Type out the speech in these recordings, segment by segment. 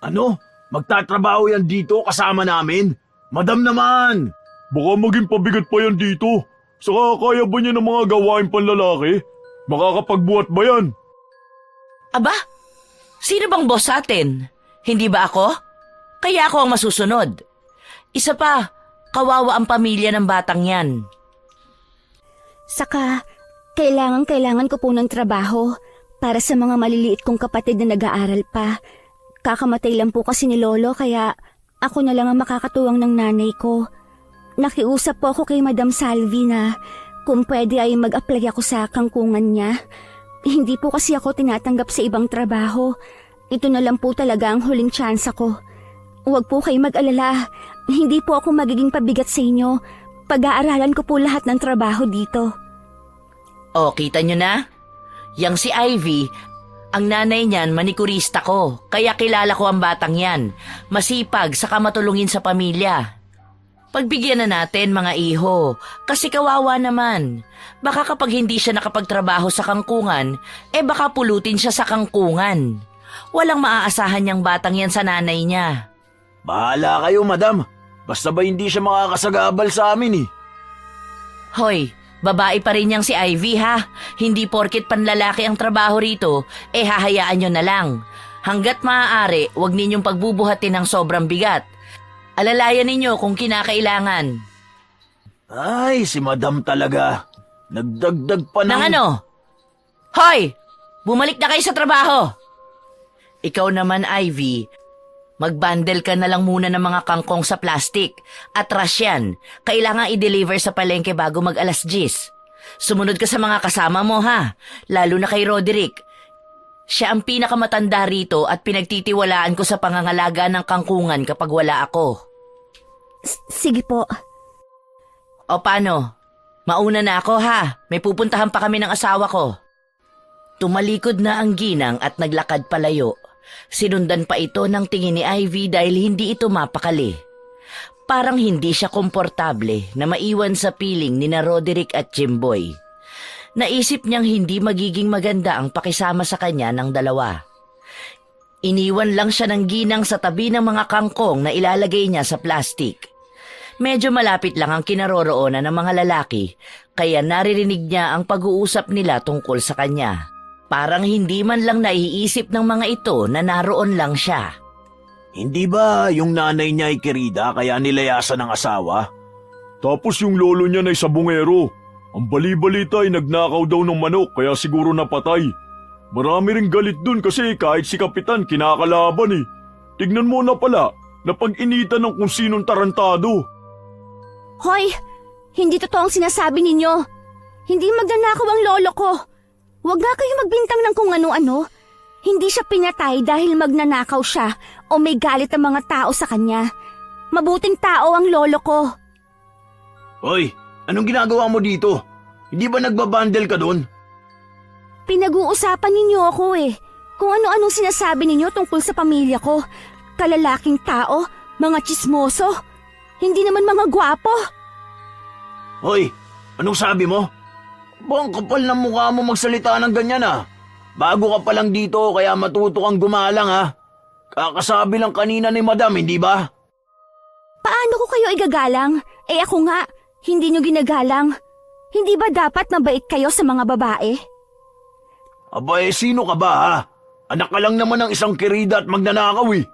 Ano? Magtatrabaho yan dito kasama namin? Madam naman! Baka maging pabigat pa yan dito. Saka kaya ba niya ng mga gawain panlalaki? Makakapagbuhat ba yan? Aba, sino bang boss sa atin? Hindi ba ako? Kaya ako ang masusunod. Isa pa, kawawa ang pamilya ng batang yan. Saka, kailangan ko po ng trabaho para sa mga maliliit kong kapatid na nag-aaral pa. Kakamatay lang po kasi ni Lolo kaya ako na lang ang makakatuwang ng nanay ko. Nakiusap po ako kay Madam Salvi na kung pwede ay mag-apply ako sa kangkungan niya. Hindi po kasi ako tinatanggap sa ibang trabaho. Ito na lang po talaga ang huling tsansa ko. Huwag po kayo mag-alala. Hindi po ako magiging pabigat sa inyo. Pag-aaralan ko po lahat ng trabaho dito. O, kita nyo na? Yang si Ivy, ang nanay niyan manikurista ko, kaya kilala ko ang batang yan. Masipag, saka matulungin sa pamilya. Pagbigyan na natin mga iho, kasi kawawa naman. Baka kapag hindi siya nakapagtrabaho sa kangkungan, baka pulutin siya sa kangkungan. Walang maaasahan niyang batang yan sa nanay niya. Bahala kayo, madam. Basta ba hindi siya makakasagabal sa amin eh. Hoy, babae pa rin yang si Ivy ha. Hindi porket panlalaki ang trabaho rito, hahayaan nyo na lang. Hanggat maaari, huwag ninyong pagbubuhatin ng sobrang bigat. Alalayan ninyo kung kinakailangan. Ay, si madam talaga. Nagdagdag pa ng... Nang ano? Hoy! Bumalik na kayo sa trabaho! Ikaw naman, Ivy, mag-bundle ka na lang muna ng mga kangkong sa plastic. Atras yan. Kailangan i-deliver sa palengke bago mag-alas 10. Sumunod ka sa mga kasama mo ha, lalo na kay Roderick. Siya ang pinakamatanda rito at pinagtitiwalaan ko sa pangangalaga ng kangkungan kapag wala ako. Sige po. O paano? Mauna na ako ha, may pupuntahan pa kami ng asawa ko. Tumalikod na ang ginang at naglakad palayo. Sinundan pa ito ng tingin ni Ivy dahil hindi ito mapakali. Parang hindi siya komportable na maiwan sa piling ni na Roderick at Jimboy. Naisip niyang hindi magiging maganda ang pakisama sa kanya ng dalawa. Iniwan lang siya ng ginang sa tabi ng mga kangkong na ilalagay niya sa plastic. Medyo malapit lang ang kinaroroonan ng mga lalaki, kaya naririnig niya ang pag-uusap nila tungkol sa kanya. Parang hindi man lang naiisip ng mga ito na naroon lang siya. Hindi ba yung nanay niya ay kirida kaya nilayasan ng asawa? Tapos yung lolo niya na sabungero. Ang bali-balita ay nagnakaw daw ng manok kaya siguro napatay. Marami ring galit dun kasi kahit si Kapitan kinakalaban eh. Tignan mo na pala, napag-initan ng kung sinong tarantado. Hoy! Hindi totoo ang sinasabi ninyo. Hindi magnanakaw ang lolo ko. Huwag nga kayo magbintang ng kung ano-ano. Hindi siya pinatay dahil magnanakaw siya o may galit ang mga tao sa kanya. Mabuting tao ang lolo ko. Hoy, anong ginagawa mo dito? Hindi ba nagbabandel ka doon? Pinag-uusapan ninyo ako eh. Kung ano-anong sinasabi ninyo tungkol sa pamilya ko. Kalalaking tao, mga tsismoso. Hindi naman mga gwapo. Hoy, anong sabi mo? Bang kapal ng mukha mo magsalita ng ganyan ah. Bago ka pa lang dito kaya matuto kang gumalang ha. Kakasabi lang kanina ni madam, hindi ba? Paano ko kayo igagalang? Ako nga, hindi nyo ginagalang. Hindi ba dapat mabait kayo sa mga babae? Aba sino ka ba ha? Anak ka lang naman ng isang kirida at magnanakaw eh.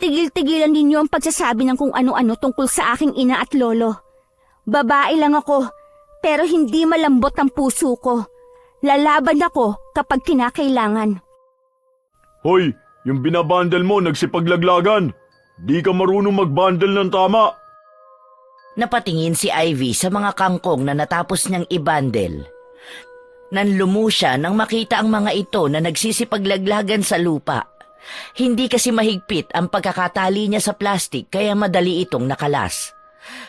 Tigil-tigilan ninyo ang pagsasabi ng kung ano-ano tungkol sa aking ina at lolo. Babae lang ako, pero hindi malambot ang puso ko. Lalaban ako kapag kinakailangan. Hoy, yung binabandel mo nagsipaglaglagan. Di ka marunong magbandel ng tama. Napatingin si Ivy sa mga kangkong na natapos niyang ibandel. Nanlumo siya nang makita ang mga ito na nagsisipaglaglagan sa lupa. Hindi kasi mahigpit ang pagkakatali niya sa plastik kaya madali itong nakalas.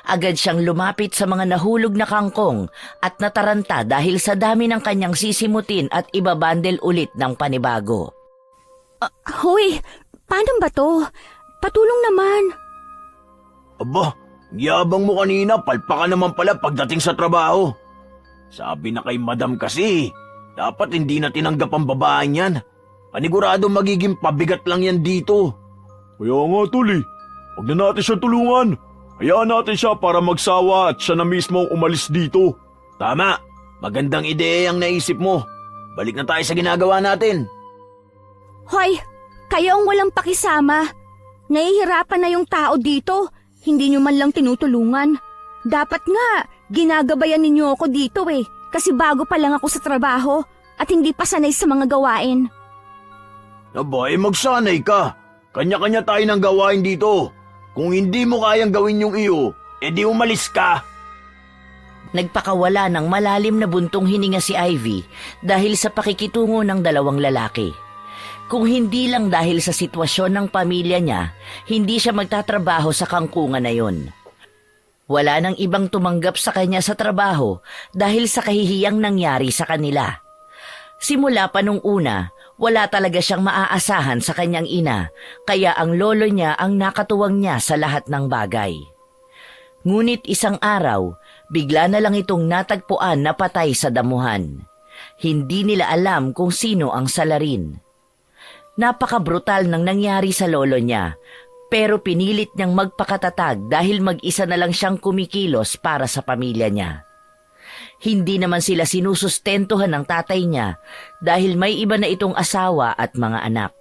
Agad siyang lumapit sa mga nahulog na kangkong at nataranta dahil sa dami ng kanyang sisimutin at ibabandel ulit ng panibago. Hoy, paano ba to? Patulong naman. Aba, yabang mo kanina, palpa ka naman pala pagdating sa trabaho. Sabi na kay madam kasi, dapat hindi na tinanggap ang babaeng yan. Panigurado magiging pabigat lang yan dito. Kaya nga tol eh. Huwag na natin siya tulungan. Hayaan natin siya para magsawa at siya na mismo ang umalis dito. Tama, magandang ideya ang naisip mo. Balik na tayo sa ginagawa natin. Hoy, kayo ang walang pakisama. Nahihirapan na yung tao dito. Hindi nyo man lang tinutulungan. Dapat nga, ginagabayan ninyo ako dito eh. Kasi bago pa lang ako sa trabaho at hindi pa sanay sa mga gawain. Abay, magsanay ka. Kanya-kanya tayo ng gawain dito. Kung hindi mo kayang gawin yung iyo, edi umalis ka. Nagpakawala ng malalim na buntong hininga si Ivy dahil sa pakikitungo ng dalawang lalaki. Kung hindi lang dahil sa sitwasyon ng pamilya niya, hindi siya magtatrabaho sa kangkungan na yon. Wala nang ibang tumanggap sa kanya sa trabaho dahil sa kahihiyang nangyari sa kanila. Simula pa nung una, wala talaga siyang maaasahan sa kanyang ina, kaya ang lolo niya ang nakatuwang niya sa lahat ng bagay. Ngunit isang araw, bigla na lang itong natagpuan na patay sa damuhan. Hindi nila alam kung sino ang salarin. Napaka-brutal ng nangyari sa lolo niya, pero pinilit niyang magpakatatag dahil mag-isa na lang siyang kumikilos para sa pamilya niya. Hindi naman sila sinusustentuhan ng tatay niya dahil may iba na itong asawa at mga anak.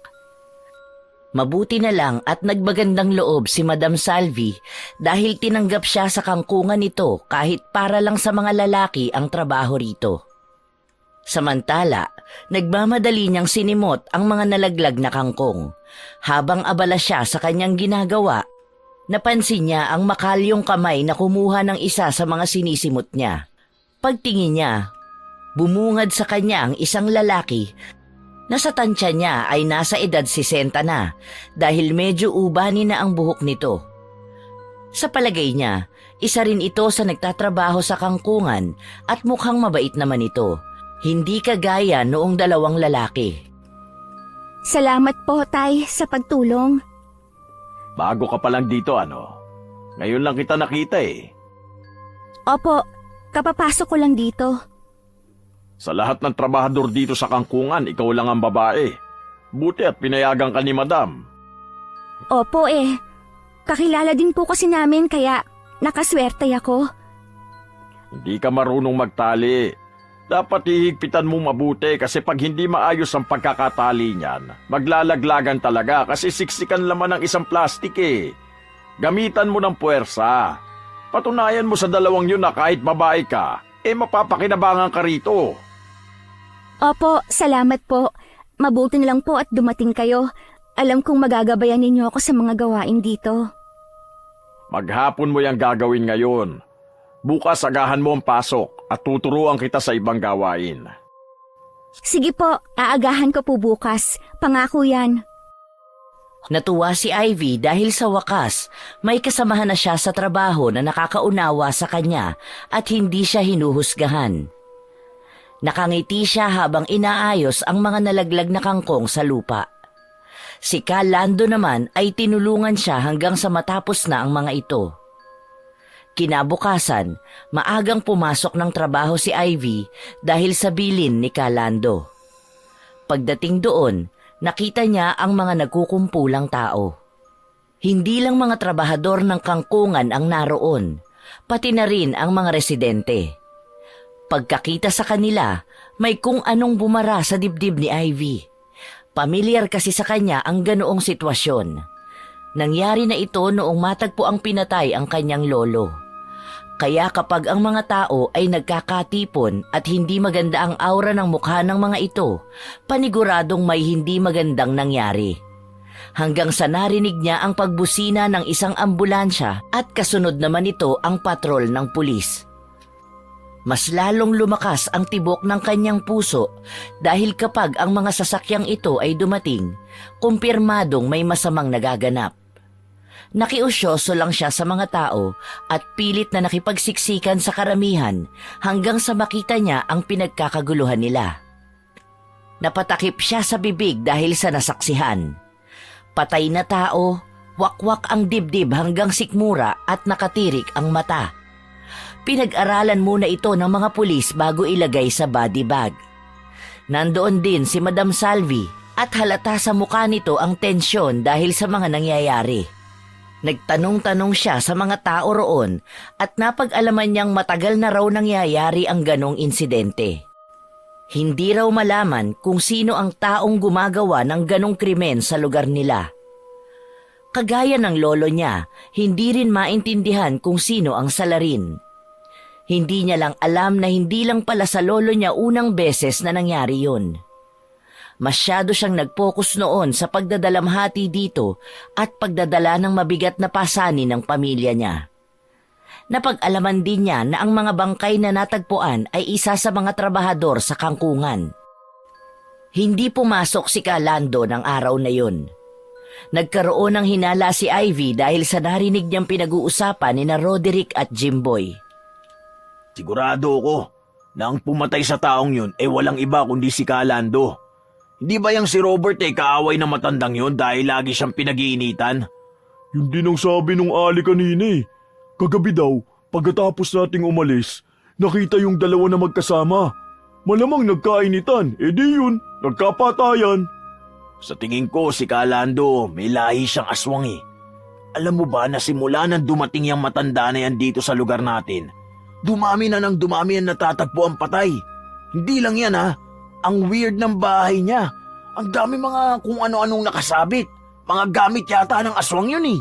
Mabuti na lang at nagbagandang loob si Madam Salvi dahil tinanggap siya sa kangkungan nito kahit para lang sa mga lalaki ang trabaho rito. Samantala, nagmamadali niyang sinimot ang mga nalaglag na kangkong. Habang abala siya sa kanyang ginagawa, napansin niya ang makalyong kamay na kumuha ng isa sa mga sinisimot niya. Pagtingin niya, bumungad sa kanya ang isang lalaki na sa tansya niya ay nasa edad 60 na dahil medyo ubani na ang buhok nito. Sa palagay niya, isa rin ito sa nagtatrabaho sa kangkungan at mukhang mabait naman ito, hindi kagaya noong dalawang lalaki. Salamat po, Tay, sa pagtulong. Bago ka pa lang dito, ano? Ngayon lang kita nakita eh. Opo, kapapasok ko lang dito. Sa lahat ng trabahador dito sa kangkungan, ikaw lang ang babae. Buti at pinayagan ka ni Madam. Opo kakilala din po kasi namin kaya nakaswerte ako. Hindi ka marunong magtali. Dapat hihigpitan mo mabuti kasi pag hindi maayos ang pagkakatali niyan, maglalaglagan talaga kasi siksikan laman ng isang plastik eh. Gamitan mo ng puwersa. Patunayan mo sa dalawang yun na kahit babae ka, mapapakinabangan ka rito. Opo, salamat po. Mabuti na lang po at dumating kayo. Alam kong magagabayan ninyo ako sa mga gawain dito. Maghapon mo yung gagawin ngayon. Bukas agahan mo ang pasok at tuturuan kita sa ibang gawain. Sige po, aagahan ko po bukas. Pangako yan. Natuwa si Ivy dahil sa wakas, may kasamahan na siya sa trabaho na nakakaunawa sa kanya at hindi siya hinuhusgahan. Nakangiti siya habang inaayos ang mga nalaglag na kangkong sa lupa. Si Cal Lando naman ay tinulungan siya hanggang sa matapos na ang mga ito. Kinabukasan, maagang pumasok ng trabaho si Ivy dahil sa bilin ni Cal Lando. Pagdating doon, nakita niya ang mga nagkukumpulang tao. Hindi lang mga trabahador ng kangkungan ang naroon, pati na rin ang mga residente. Pagkakita sa kanila, may kung anong bumara sa dibdib ni Ivy. Pamilyar kasi sa kanya ang ganoong sitwasyon. Nangyari na ito noong matagpo ang pinatay ang kanyang lolo. Kaya kapag ang mga tao ay nagkakatipon at hindi maganda ang aura ng mukha ng mga ito, paniguradong may hindi magandang nangyari. Hanggang sa narinig niya ang pagbusina ng isang ambulansya at kasunod naman ito ang patrol ng pulis. Mas lalong lumakas ang tibok ng kanyang puso dahil kapag ang mga sasakyang ito ay dumating, kumpirmadong may masamang nagaganap. Nakiusyoso lang siya sa mga tao at pilit na nakipagsiksikan sa karamihan hanggang sa makita niya ang pinagkakaguluhan nila. Napatakip siya sa bibig dahil sa nasaksihan. Patay na tao, wakwak ang dibdib hanggang sikmura at nakatirik ang mata. Pinag-aralan muna ito ng mga pulis bago ilagay sa body bag. Nandoon din si Madam Salvi At halata sa mukha nito ang tensyon dahil sa mga nangyayari. Nagtanong-tanong siya sa mga tao roon at napag-alaman niyang matagal na raw nangyayari ang ganong insidente. Hindi raw malaman kung sino ang taong gumagawa ng ganong krimen sa lugar nila. Kagaya ng lolo niya, hindi rin maintindihan kung sino ang salarin. Hindi niya lang alam na hindi lang pala sa lolo niya unang beses na nangyari yun. Masyado siyang nag-focus noon sa pagdadalamhati dito at pagdadala ng mabigat na pasanin ng pamilya niya. Napag-alaman din niya na ang mga bangkay na natagpuan ay isa sa mga trabahador sa kangkungan. Hindi pumasok si Kalando ng araw na yun. Nagkaroon ng hinala si Ivy dahil sa narinig niyang pinag-uusapan ni na Roderick at Jimboy. Sigurado ako na ang pumatay sa taong yun ay walang iba kundi si Kalando. Hindi ba yung si Robert ay kaaway na matandang yun dahil lagi siyang pinag-iinitan? Yun din ang sabi nung Ali kanina eh. Kagabi daw, pagkatapos nating umalis, nakita yung dalawa na magkasama. Malamang nagkainitan, di yun, nagkapatayan. Sa tingin ko si Kalando may lahi siyang aswang eh. Alam mo ba na simula nang dumating yung matanda na yan dito sa lugar natin, dumami na ng dumami ang natatagpo ang patay. Hindi lang yan ha. Ang weird ng bahay niya. Ang dami mga kung ano-anong nakasabit. Mga gamit yata ng aswang yun eh.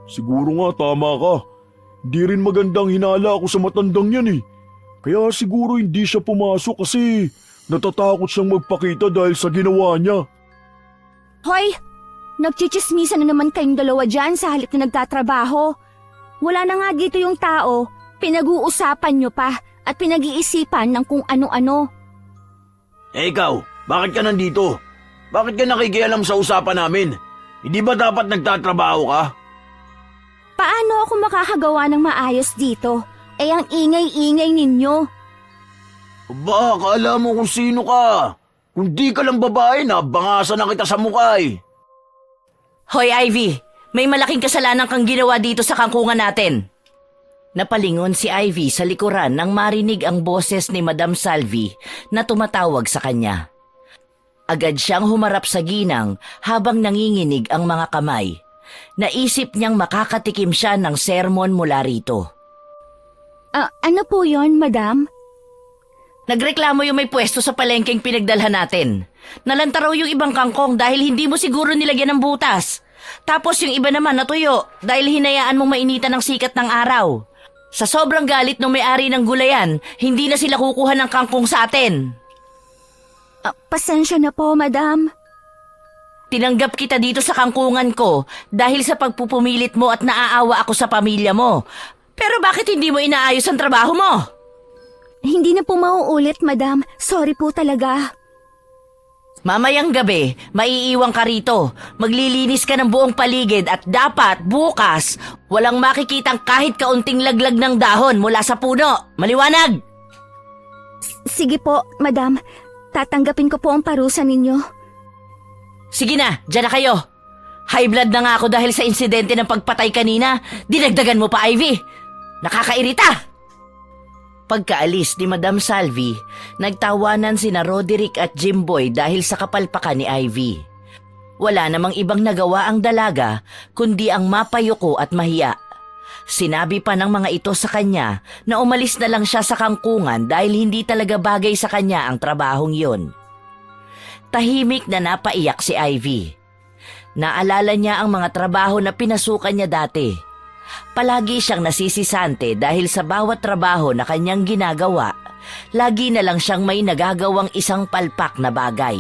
Siguro nga tama ka. Di rin magandang hinala ako sa matandang yan eh. Kaya siguro hindi siya pumasok kasi natatakot siyang magpakita dahil sa ginawa niya. Hoy! Nagchichismisan na naman kayong dalawa dyan sa halip na nagtatrabaho. Wala na nga dito yung tao. Pinag-uusapan nyo pa at pinag-iisipan ng kung ano-ano. Ikaw, bakit ka nandito? Bakit ka nakikialam sa usapan namin? Hindi ba dapat nagtatrabaho ka? Paano ako makakagawa ng maayos dito? Ang ingay-ingay ninyo. Ba, akala mo kung sino ka. Kung di ka lang babae na, bangasan na kita sa mukha eh. Hoy Ivy, may malaking kasalanan kang ginawa dito sa kangkungan natin. Napalingon si Ivy sa likuran nang marinig ang boses ni Madam Salvi na tumatawag sa kanya. Agad siyang humarap sa ginang habang nanginginig ang mga kamay. Naisip niyang makakatikim siya ng sermon mula rito. Ano po yon, madam? Nagreklamo yung may pwesto sa palengkeng pinagdalhan natin. Nalanta raw yung ibang kangkong dahil hindi mo siguro nilagyan ng butas. Tapos yung iba naman natuyo dahil hinayaan mong mainitan ng sikat ng araw. Sa sobrang galit ng may-ari ng gulayan, hindi na sila kukuha ng kangkong sa atin. Pasensya na po, madam. Tinanggap kita dito sa kangkungan ko dahil sa pagpupumilit mo at naaawa ako sa pamilya mo. Pero bakit hindi mo inaayos ang trabaho mo? Hindi na po mauulit, madam. Sorry po talaga. Mamayang gabi, maiiwang ka rito. Maglilinis ka ng buong paligid at dapat bukas walang makikitang kahit kaunting laglag ng dahon mula sa puno. Maliwanag! Sige po, madam. Tatanggapin ko po ang parusa ninyo. Sige na, dyan na kayo. High blood na nga ako dahil sa insidente ng pagpatay kanina. Dinagdagan mo pa, Ivy. Nakakairita! Pagkaalis ni Madam Salvi, nagtawanan sina Roderick at Jimboy dahil sa kapalpakan ni Ivy. Wala namang ibang nagawa ang dalaga kundi ang mapayuko at mahiya. Sinabi pa ng mga ito sa kanya na umalis na lang siya sa kangkungan dahil hindi talaga bagay sa kanya ang trabahong yun. Tahimik na napaiyak si Ivy. Naalala niya ang mga trabaho na pinasukan niya dati. Palagi siyang nasisisante dahil sa bawat trabaho na kanyang ginagawa, lagi na lang siyang may nagagawang isang palpak na bagay.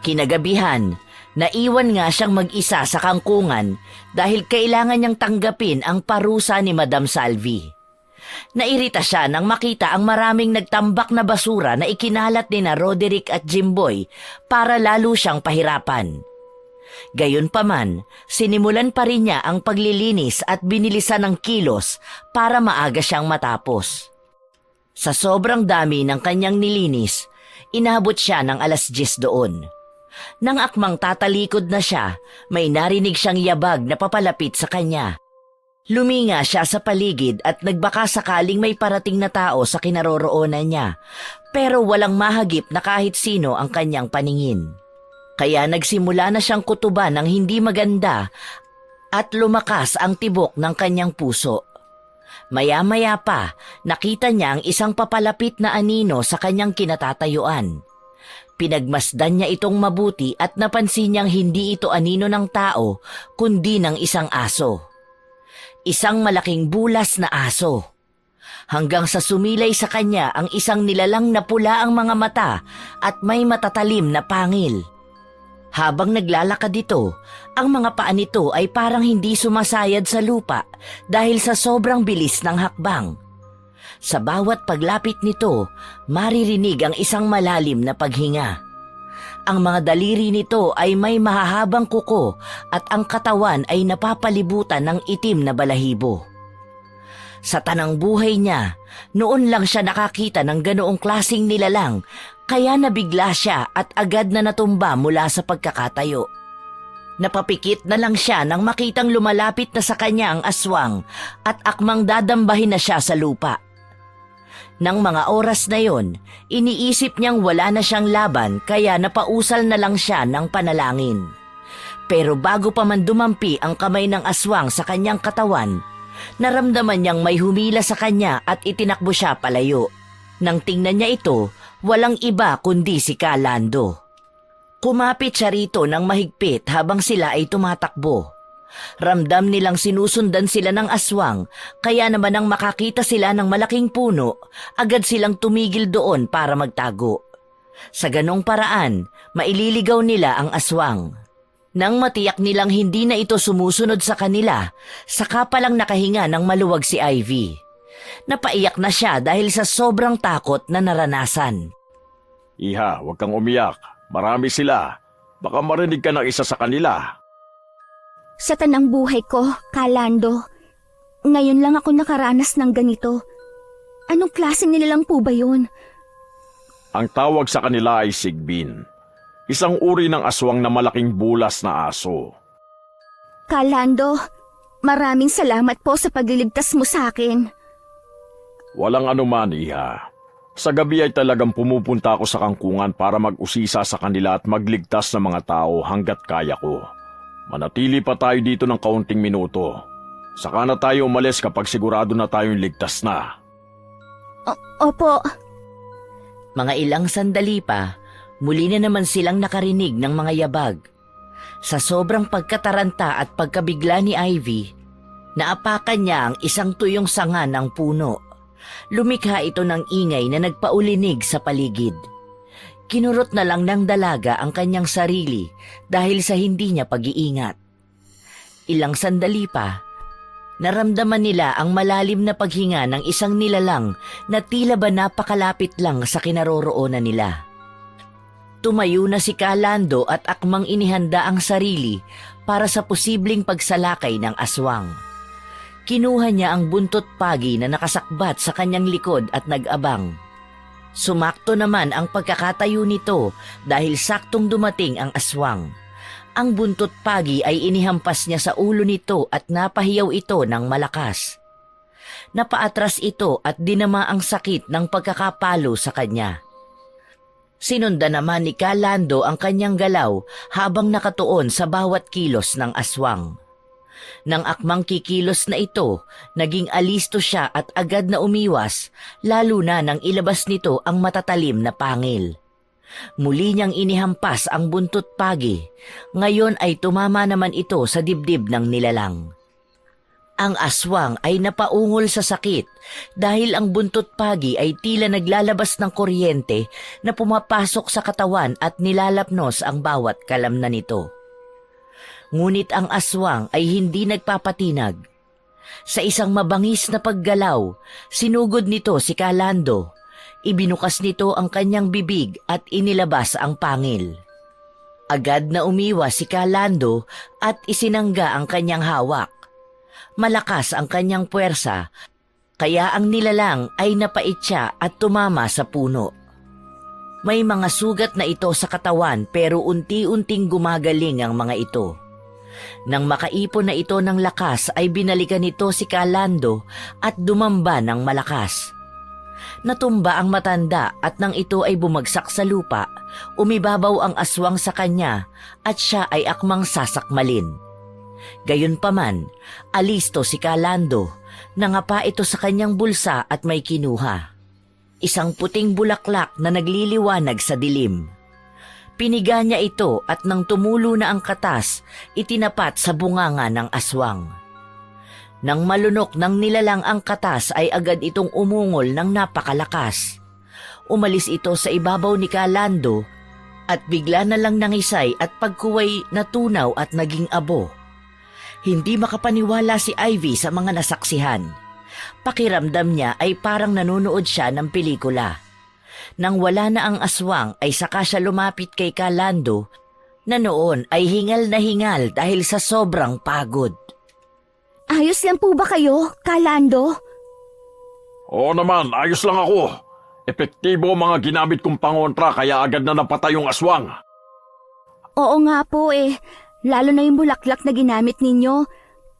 Kinagabihan, naiwan nga siyang mag-isa sa kangkungan dahil kailangan niyang tanggapin ang parusa ni Madam Salvi. Nairita siya nang makita ang maraming nagtambak na basura na ikinalat ni na Roderick at Jimboy para lalo siyang pahirapan. Gayunpaman, sinimulan pa rin niya ang paglilinis at binilisan ng kilos para maaga siyang matapos. Sa sobrang dami ng kanyang nilinis, inabot siya ng 10:00 doon. Nang akmang tatalikod na siya, may narinig siyang yabag na papalapit sa kanya. Luminga siya sa paligid at nagbaka sakaling may parating na tao sa kinaroroonan niya, pero walang mahagip na kahit sino ang kanyang paningin. Kaya nagsimula na siyang kutuban ng hindi maganda at lumakas ang tibok ng kanyang puso. Maya-maya pa, nakita niya ang isang papalapit na anino sa kanyang kinatatayuan. Pinagmasdan niya itong mabuti at napansin niyang hindi ito anino ng tao kundi ng isang aso. Isang malaking bulas na aso. Hanggang sa sumilay sa kanya ang isang nilalang na pula ang mga mata at may matatalim na pangil. Habang naglalakad ito, ang mga paa nito ay parang hindi sumasayad sa lupa dahil sa sobrang bilis ng hakbang. Sa bawat paglapit nito, maririnig ang isang malalim na paghinga. Ang mga daliri nito ay may mahahabang kuko at ang katawan ay napapalibutan ng itim na balahibo. Sa tanang buhay niya, noon lang siya nakakita ng ganoong klasing nilalang, kaya nabigla siya at agad na natumba mula sa pagkakatayo. Napapikit na lang siya nang makitang lumalapit na sa kanya ang aswang at akmang dadambahin na siya sa lupa. Nang mga oras na yon, iniisip niyang wala na siyang laban kaya napausal na lang siya ng panalangin. Pero bago pa man dumampi ang kamay ng aswang sa kanyang katawan, naramdaman niyang may humila sa kanya at itinakbo siya palayo. Nang tingnan niya ito, walang iba kundi si Kalando. Kumapit siya rito ng mahigpit habang sila ay tumatakbo. Ramdam nilang sinusundan sila ng aswang, kaya naman nang makakita sila ng malaking puno, agad silang tumigil doon para magtago. Sa ganong paraan, maililigaw nila ang aswang. Nang matiyak nilang hindi na ito sumusunod sa kanila, saka palang nakahinga ng maluwag si Ivy. Napaiyak na siya dahil sa sobrang takot na naranasan. Iha, huwag kang umiyak. Marami sila. Baka marinig ka ng isa sa kanila. Sa tanang buhay ko, Kalando, ngayon lang ako nakaranas ng ganito. Anong klase nilalang po ba yun? Ang tawag sa kanila ay sigbin. Isang uri ng aswang na malaking bulas na aso. Kalando, maraming salamat po sa pagliligtas mo sa akin. Walang anuman, Iha. Sa gabi ay talagang pumupunta ako sa kangkungan para mag-usisa sa kanila at magligtas ng mga tao hanggat kaya ko. Manatili pa tayo dito ng kaunting minuto. Saka na tayo umalis kapag sigurado na tayong ligtas na. Opo. Mga ilang sandali pa, muli na naman silang nakarinig ng mga yabag. Sa sobrang pagkataranta at pagkabigla ni Ivy, naapakan niya ang isang tuyong sanga ng puno. Lumikha ito ng ingay na nagpaulinig sa paligid. Kinurot na lang ng dalaga ang kanyang sarili dahil sa hindi niya pag-iingat. Ilang sandali pa, naramdaman nila ang malalim na paghinga ng isang nilalang na tila ba napakalapit lang sa kinaroroonan nila. Tumayo na si Kalando at akmang inihanda ang sarili para sa posibleng pagsalakay ng aswang. Kinuha niya ang buntot pagi na nakasakbat sa kanyang likod at nag-abang. Sumakto naman ang pagkakatayo nito dahil saktong dumating ang aswang. Ang buntot pagi ay inihampas niya sa ulo nito at napahiyaw ito ng malakas. Napaatras ito at dinama ang sakit ng pagkakapalo sa kanya. Sinundan naman ni Kalando ang kanyang galaw habang nakatuon sa bawat kilos ng aswang. Nang akmang kikilos na ito, naging alisto siya at agad na umiwas, lalo na nang ilabas nito ang matatalim na pangil. Muli niyang inihampas ang buntot pagi, ngayon ay tumama naman ito sa dibdib ng nilalang. Ang aswang ay napaungol sa sakit dahil ang buntot pagi ay tila naglalabas ng kuryente na pumapasok sa katawan at nilalapnos ang bawat kalamnan nito. Ngunit ang aswang ay hindi nagpapatinag. Sa isang mabangis na paggalaw, sinugod nito si Kalando. Ibinukas nito ang kanyang bibig at inilabas ang pangil. Agad na umiwas si Kalando at isinangga ang kanyang hawak. Malakas ang kanyang puwersa, kaya ang nilalang ay napait siya at tumama sa puno. May mga sugat na ito sa katawan pero unti-unting gumagaling ang mga ito. Nang makaipon na ito ng lakas ay binalikan nito si Kalando at dumamba ng malakas. Natumba ang matanda at nang ito ay bumagsak sa lupa, umibabaw ang aswang sa kanya at siya ay akmang sasakmalin. Gayunpaman, alisto si Kalando, nangapa ito sa kanyang bulsa at may kinuha. Isang puting bulaklak na nagliliwanag sa dilim. Piniga niya ito at nang tumulo na ang katas, itinapat sa bunganga ng aswang. Nang malunok ng nilalang ang katas ay agad itong umungol ng napakalakas. Umalis ito sa ibabaw ni Kalando at bigla na lang nangisay at pagkuway natunaw at naging abo. Hindi makapaniwala si Ivy sa mga nasaksihan. Pakiramdam niya ay parang nanonood siya ng pelikula. Nang wala na ang aswang ay saka siya lumapit kay Kalando na noon ay hingal na hingal dahil sa sobrang pagod. Ayos lang po ba kayo, Kalando? Oo naman, ayos lang ako. Epektibo ang mga ginamit kong pangontra kaya agad na napatay yung aswang. Oo nga po eh. Lalo na yung bulaklak na ginamit ninyo.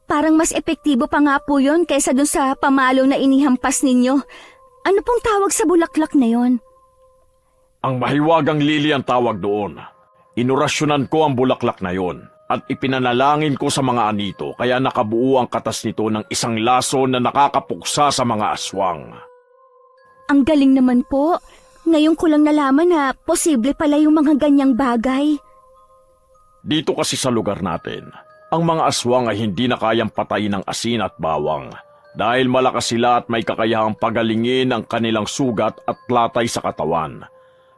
Parang mas epektibo pa nga po yun kaysa dun sa pamalo na inihampas ninyo. Ano pong tawag sa bulaklak na yon? Ang mahiwagang lili ang tawag doon. Inurasyonan ko ang bulaklak na yon at ipinanalangin ko sa mga anito kaya nakabuo ang katas nito ng isang laso na nakakapuksa sa mga aswang. Ang galing naman po. Ngayon ko lang nalaman na posible pala yung mga ganyang bagay. Dito kasi sa lugar natin, ang mga aswang ay hindi na kayang patayin ng asin at bawang dahil malakas sila at may kakayahang pagalingin ang kanilang sugat at latay sa katawan.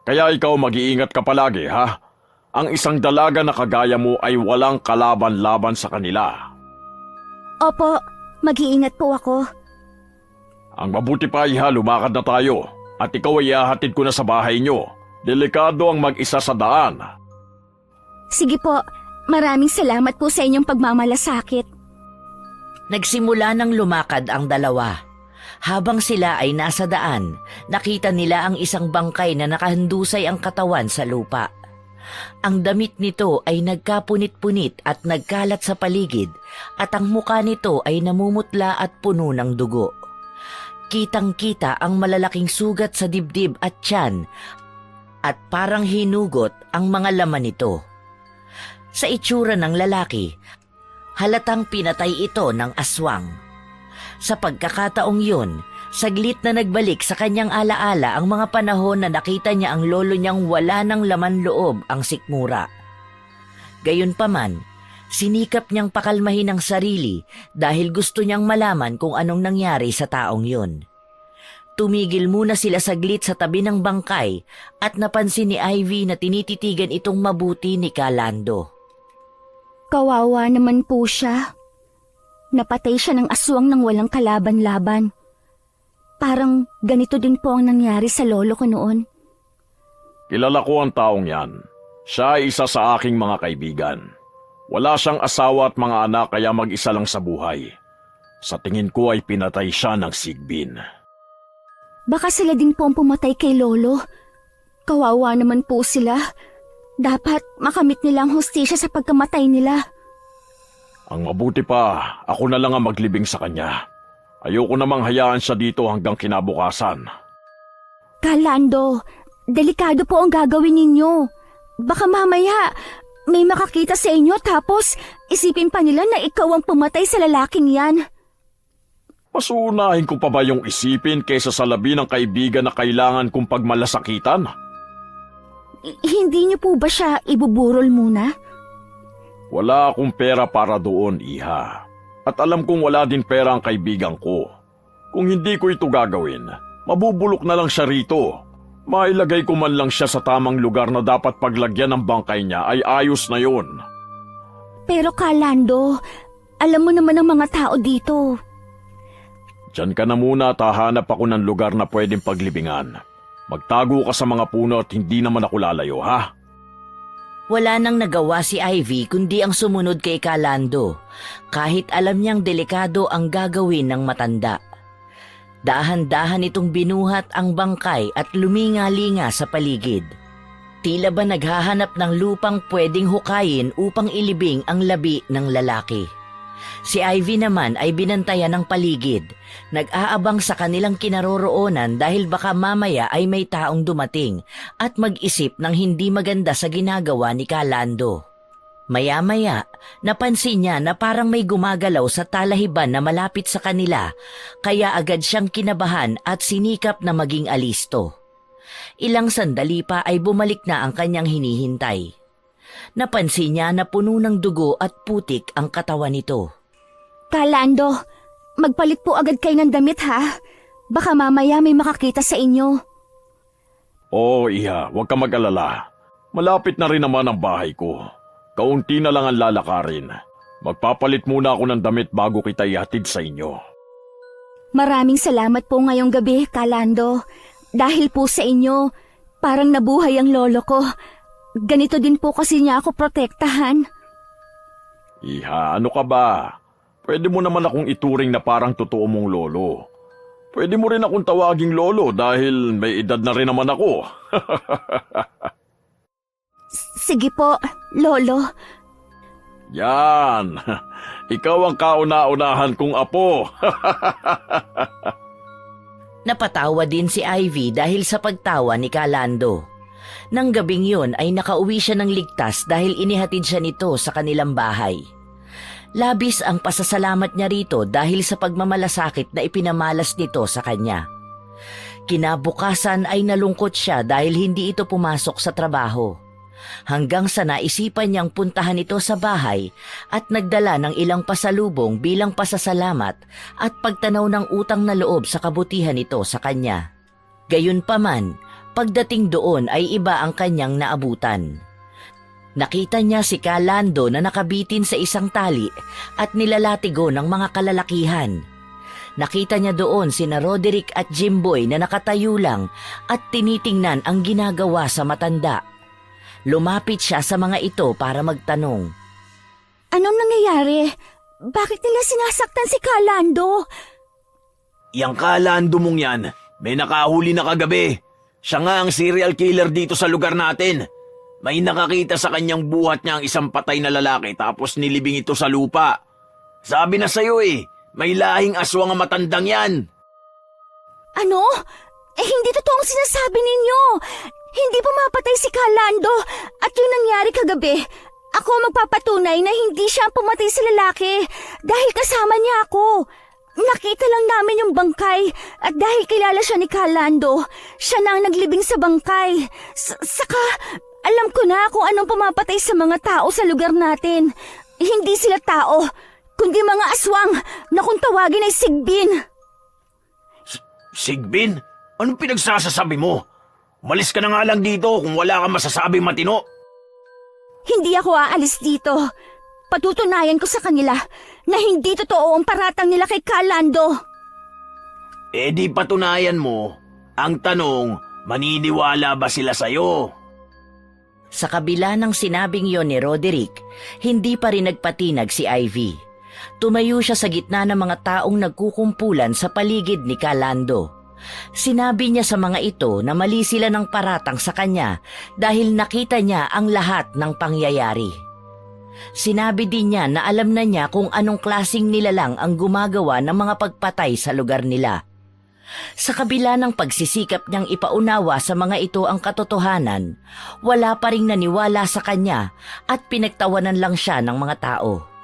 Kaya ikaw mag-iingat ka palagi, ha? Ang isang dalaga na kagaya mo ay walang kalaban-laban sa kanila. Opo, mag-iingat po ako. Ang mabuti pa, iha, lumakad na tayo at ikaw ay ihahatid ko na sa bahay nyo. Delikado ang mag-isa sa daan. Sige po, maraming salamat po sa inyong pagmamalasakit. Nagsimula nang lumakad ang dalawa. Habang sila ay nasa daan, nakita nila ang isang bangkay na nakahandusay ang katawan sa lupa. Ang damit nito ay nagkapunit-punit at nagkalat sa paligid at ang muka nito ay namumutla at puno ng dugo. Kitang-kita ang malalaking sugat sa dibdib at tiyan at parang hinugot ang mga laman nito. Sa itsura ng lalaki, halatang pinatay ito ng aswang. Sa pagkakataong yun, saglit na nagbalik sa kanyang alaala ang mga panahon na nakita niya ang lolo niyang wala ng laman loob ang sikmura. Gayunpaman, sinikap niyang pakalmahin ang sarili dahil gusto niyang malaman kung anong nangyari sa taong yun. Tumigil muna sila saglit sa tabi ng bangkay at napansin ni Ivy na tinititigan itong mabuti ni Kalando. Kawawa naman po siya. Napatay siya ng aswang nang walang kalaban-laban. Parang ganito din po ang nangyari sa lolo ko noon. Kilala ko ang taong yan. Siya ay isa sa aking mga kaibigan. Wala siyang asawa at mga anak kaya mag-isa lang sa buhay. Sa tingin ko ay pinatay siya ng sigbin. Baka sila din po ang pumatay kay lolo. Kawawa naman po sila. Dapat makamit nila ang hustisya sa pagkamatay nila. Ang mabuti pa, ako na lang ang maglibing sa kanya. Ayoko namang hayaan siya dito hanggang kinabukasan. Kalando, delikado po ang gagawin ninyo. Baka mamaya may makakita sa inyo tapos isipin pa nila na ikaw ang pumatay sa lalaking yan. Mas uunahin ko pa ba yung isipin kaysa sa labi ng kaibigan na kailangan kong pagmalasakitan? Hindi niyo po ba siya ibuburol muna? Wala akong pera para doon, iha. At alam kong wala din pera ang kaibigan ko. Kung hindi ko ito gagawin, mabubulok na lang siya rito. Mailagay ko man lang siya sa tamang lugar na dapat paglagyan ng bangkay niya ay ayos na yon. Pero Kalando, alam mo naman ang mga tao dito. Diyan ka na muna at hahanap ako ng lugar na pwedeng paglibingan. Magtago ka sa mga puno at hindi naman ako lalayo, ha? Wala nang nagawa si Ivy kundi ang sumunod kay Kalando, kahit alam niyang delikado ang gagawin ng matanda. Dahan-dahan itong binuhat ang bangkay at luminga-linga sa paligid. Tila ba naghahanap ng lupang pwedeng hukayin upang ilibing ang labi ng lalaki. Si Ivy naman ay binantayan ng paligid, nag-aabang sa kanilang kinaroroonan dahil baka mamaya ay may taong dumating at mag-isip ng hindi maganda sa ginagawa ni Kalando. Maya-maya, napansin niya na parang may gumagalaw sa talahiban na malapit sa kanila, kaya agad siyang kinabahan at sinikap na maging alisto. Ilang sandali pa ay bumalik na ang kanyang hinihintay. Napansin niya na puno ng dugo at putik ang katawan nito. Kalando, magpalit po agad kayo ng damit ha. Baka mamaya may makakita sa inyo. Oo, Iha, huwag ka mag-alala. Malapit na rin naman ang bahay ko. Kaunti na lang ang lalakarin. Magpapalit muna ako ng damit bago kita ihatid sa inyo. Maraming salamat po ngayong gabi, Kalando. Dahil po sa inyo, parang nabuhay ang lolo ko. Ganito din po kasi niya ako protektahan. Iha, ano ka ba? Pwede mo naman akong ituring na parang totoo mong lolo. Pwede mo rin akong tawaging lolo dahil may edad na rin naman ako. Sige po, lolo. Yan, ikaw ang kauna-unahan kong apo. Napatawa din si Ivy dahil sa pagtawa ni Kalando. Nang gabing yun ay nakauwi siya ng ligtas dahil inihatid siya nito sa kanilang bahay. Labis ang pasasalamat niya rito dahil sa pagmamalasakit na ipinamalas nito sa kanya. Kinabukasan ay nalungkot siya dahil hindi ito pumasok sa trabaho. Hanggang sa naisipan niyang puntahan ito sa bahay at nagdala ng ilang pasalubong bilang pasasalamat at pagtanaw ng utang na loob sa kabutihan nito sa kanya. Gayunpaman, pagdating doon ay iba ang kanyang naabutan. Nakita niya si Kalando na nakabitin sa isang tali at nilalatigo ng mga kalalakihan. Nakita niya doon sina Roderick at Jimboy na nakatayo lang at tinitingnan ang ginagawa sa matanda. Lumapit siya sa mga ito para magtanong. Anong nangyayari? Bakit nila sinasaktan si Kalando? Yang Kalando mong yan, may nakahuli na kagabi. Siya nga ang serial killer dito sa lugar natin. May nakakita sa kanyang buhat niya ang isang patay na lalaki tapos nilibing ito sa lupa. Sabi na sa'yo may lahing aswang ang matandang yan. Ano? Hindi totoong sinasabi ninyo. Hindi pumapatay si Kalando at yung nangyari kagabi. Ako magpapatunay na hindi siya ang pumatay sa lalaki dahil kasama niya ako. Nakita lang namin yung bangkay at dahil kilala siya ni Kalando, siya na ang naglibing sa bangkay. Saka alam ko na kung anong pumapatay sa mga tao sa lugar natin. Hindi sila tao, kundi mga aswang na kung tawagin ay sigbin. Sigbin? Anong pinagsasasabi mo? Umalis ka na nga lang dito kung wala kang masasabing matino. Hindi ako aalis dito. Patutunayan ko sa kanila na hindi totoo ang paratang nila kay Kalando. Di patunayan mo. Ang tanong, maniniwala ba sila sa'yo? Sa kabila ng sinabing yon ni Roderick, hindi pa rin nagpatinag si Ivy. Tumayo siya sa gitna ng mga taong nagkukumpulan sa paligid ni Kalando. Sinabi niya sa mga ito na mali sila ng paratang sa kanya dahil nakita niya ang lahat ng pangyayari. Sinabi din niya na alam na niya kung anong klaseng nilalang ang gumagawa ng mga pagpatay sa lugar nila. Sa kabila ng pagsisikap niyang ipaunawa sa mga ito ang katotohanan, wala pa ring naniwala sa kanya at pinagtawanan lang siya ng mga tao.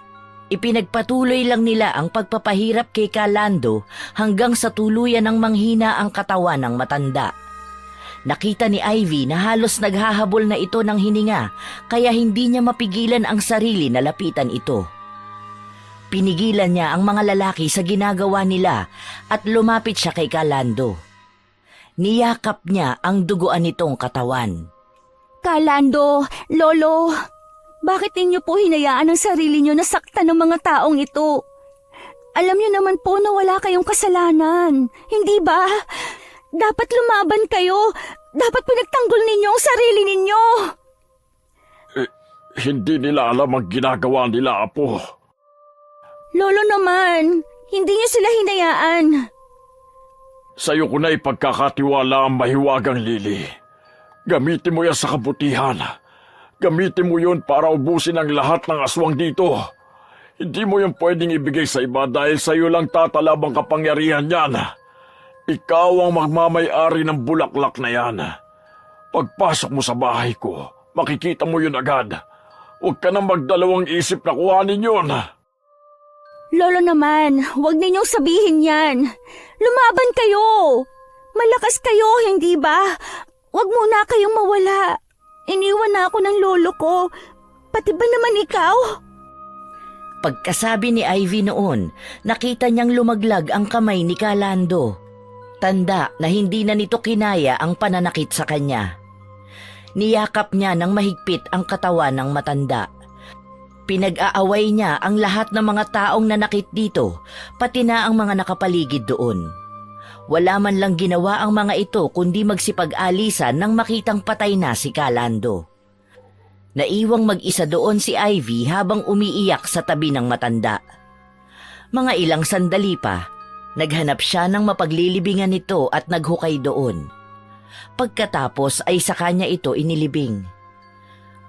Ipinagpatuloy lang nila ang pagpapahirap kay Kalando hanggang sa tuluyan ng manghina ang katawan ng matanda. Nakita ni Ivy na halos naghahabol na ito ng hininga kaya hindi niya mapigilan ang sarili na lapitan ito. Pinigilan niya ang mga lalaki sa ginagawa nila at lumapit siya kay Kalando. Niyakap niya ang duguan nitong katawan. Kalando, Lolo, bakit ninyo po hinayaan ang sarili niyo na saktan ng mga taong ito? Alam niyo naman po na wala kayong kasalanan, hindi ba? Dapat lumaban kayo. Dapat pinagtanggol ninyo ang sarili ninyo. Hindi nila alam ang ginagawa nila, Apo. Lolo naman, hindi niyo sila hinayaan. Sa'yo ko na ipagkakatiwala ang mahiwagang Lily. Gamitin mo yan sa kabutihan. Gamitin mo yun para ubusin ang lahat ng aswang dito. Hindi mo yung pwedeng ibigay sa iba dahil sa iyo lang tatalabang kapangyarihan yan. Ikaw ang magmamay-ari ng bulaklak na yan. Pagpasok mo sa bahay ko, makikita mo yun agad. Huwag ka nang magdalawang isip na kuhanin yun. Lolo naman, huwag ninyong sabihin yan. Lumaban kayo. Malakas kayo, hindi ba? Huwag muna kayong mawala. Iniwan na ako ng lolo ko. Pati ba naman ikaw? Pagkasabi ni Ivy noon, nakita niyang lumaglag ang kamay ni Calando. Tanda na hindi na nito kinaya ang pananakit sa kanya. Niyakap niya ng mahigpit ang katawan ng matanda. Pinag-aaway niya ang lahat ng mga taong nanakit dito, pati na ang mga nakapaligid doon. Wala man lang ginawa ang mga ito kundi magsipag-alisan nang makitang patay na si Calando. Naiwang mag-isa doon si Ivy habang umiiyak sa tabi ng matanda. Mga ilang sandali pa, naghanap siya ng mapaglilibingan nito at naghukay doon. Pagkatapos ay sa kanya ito inilibing.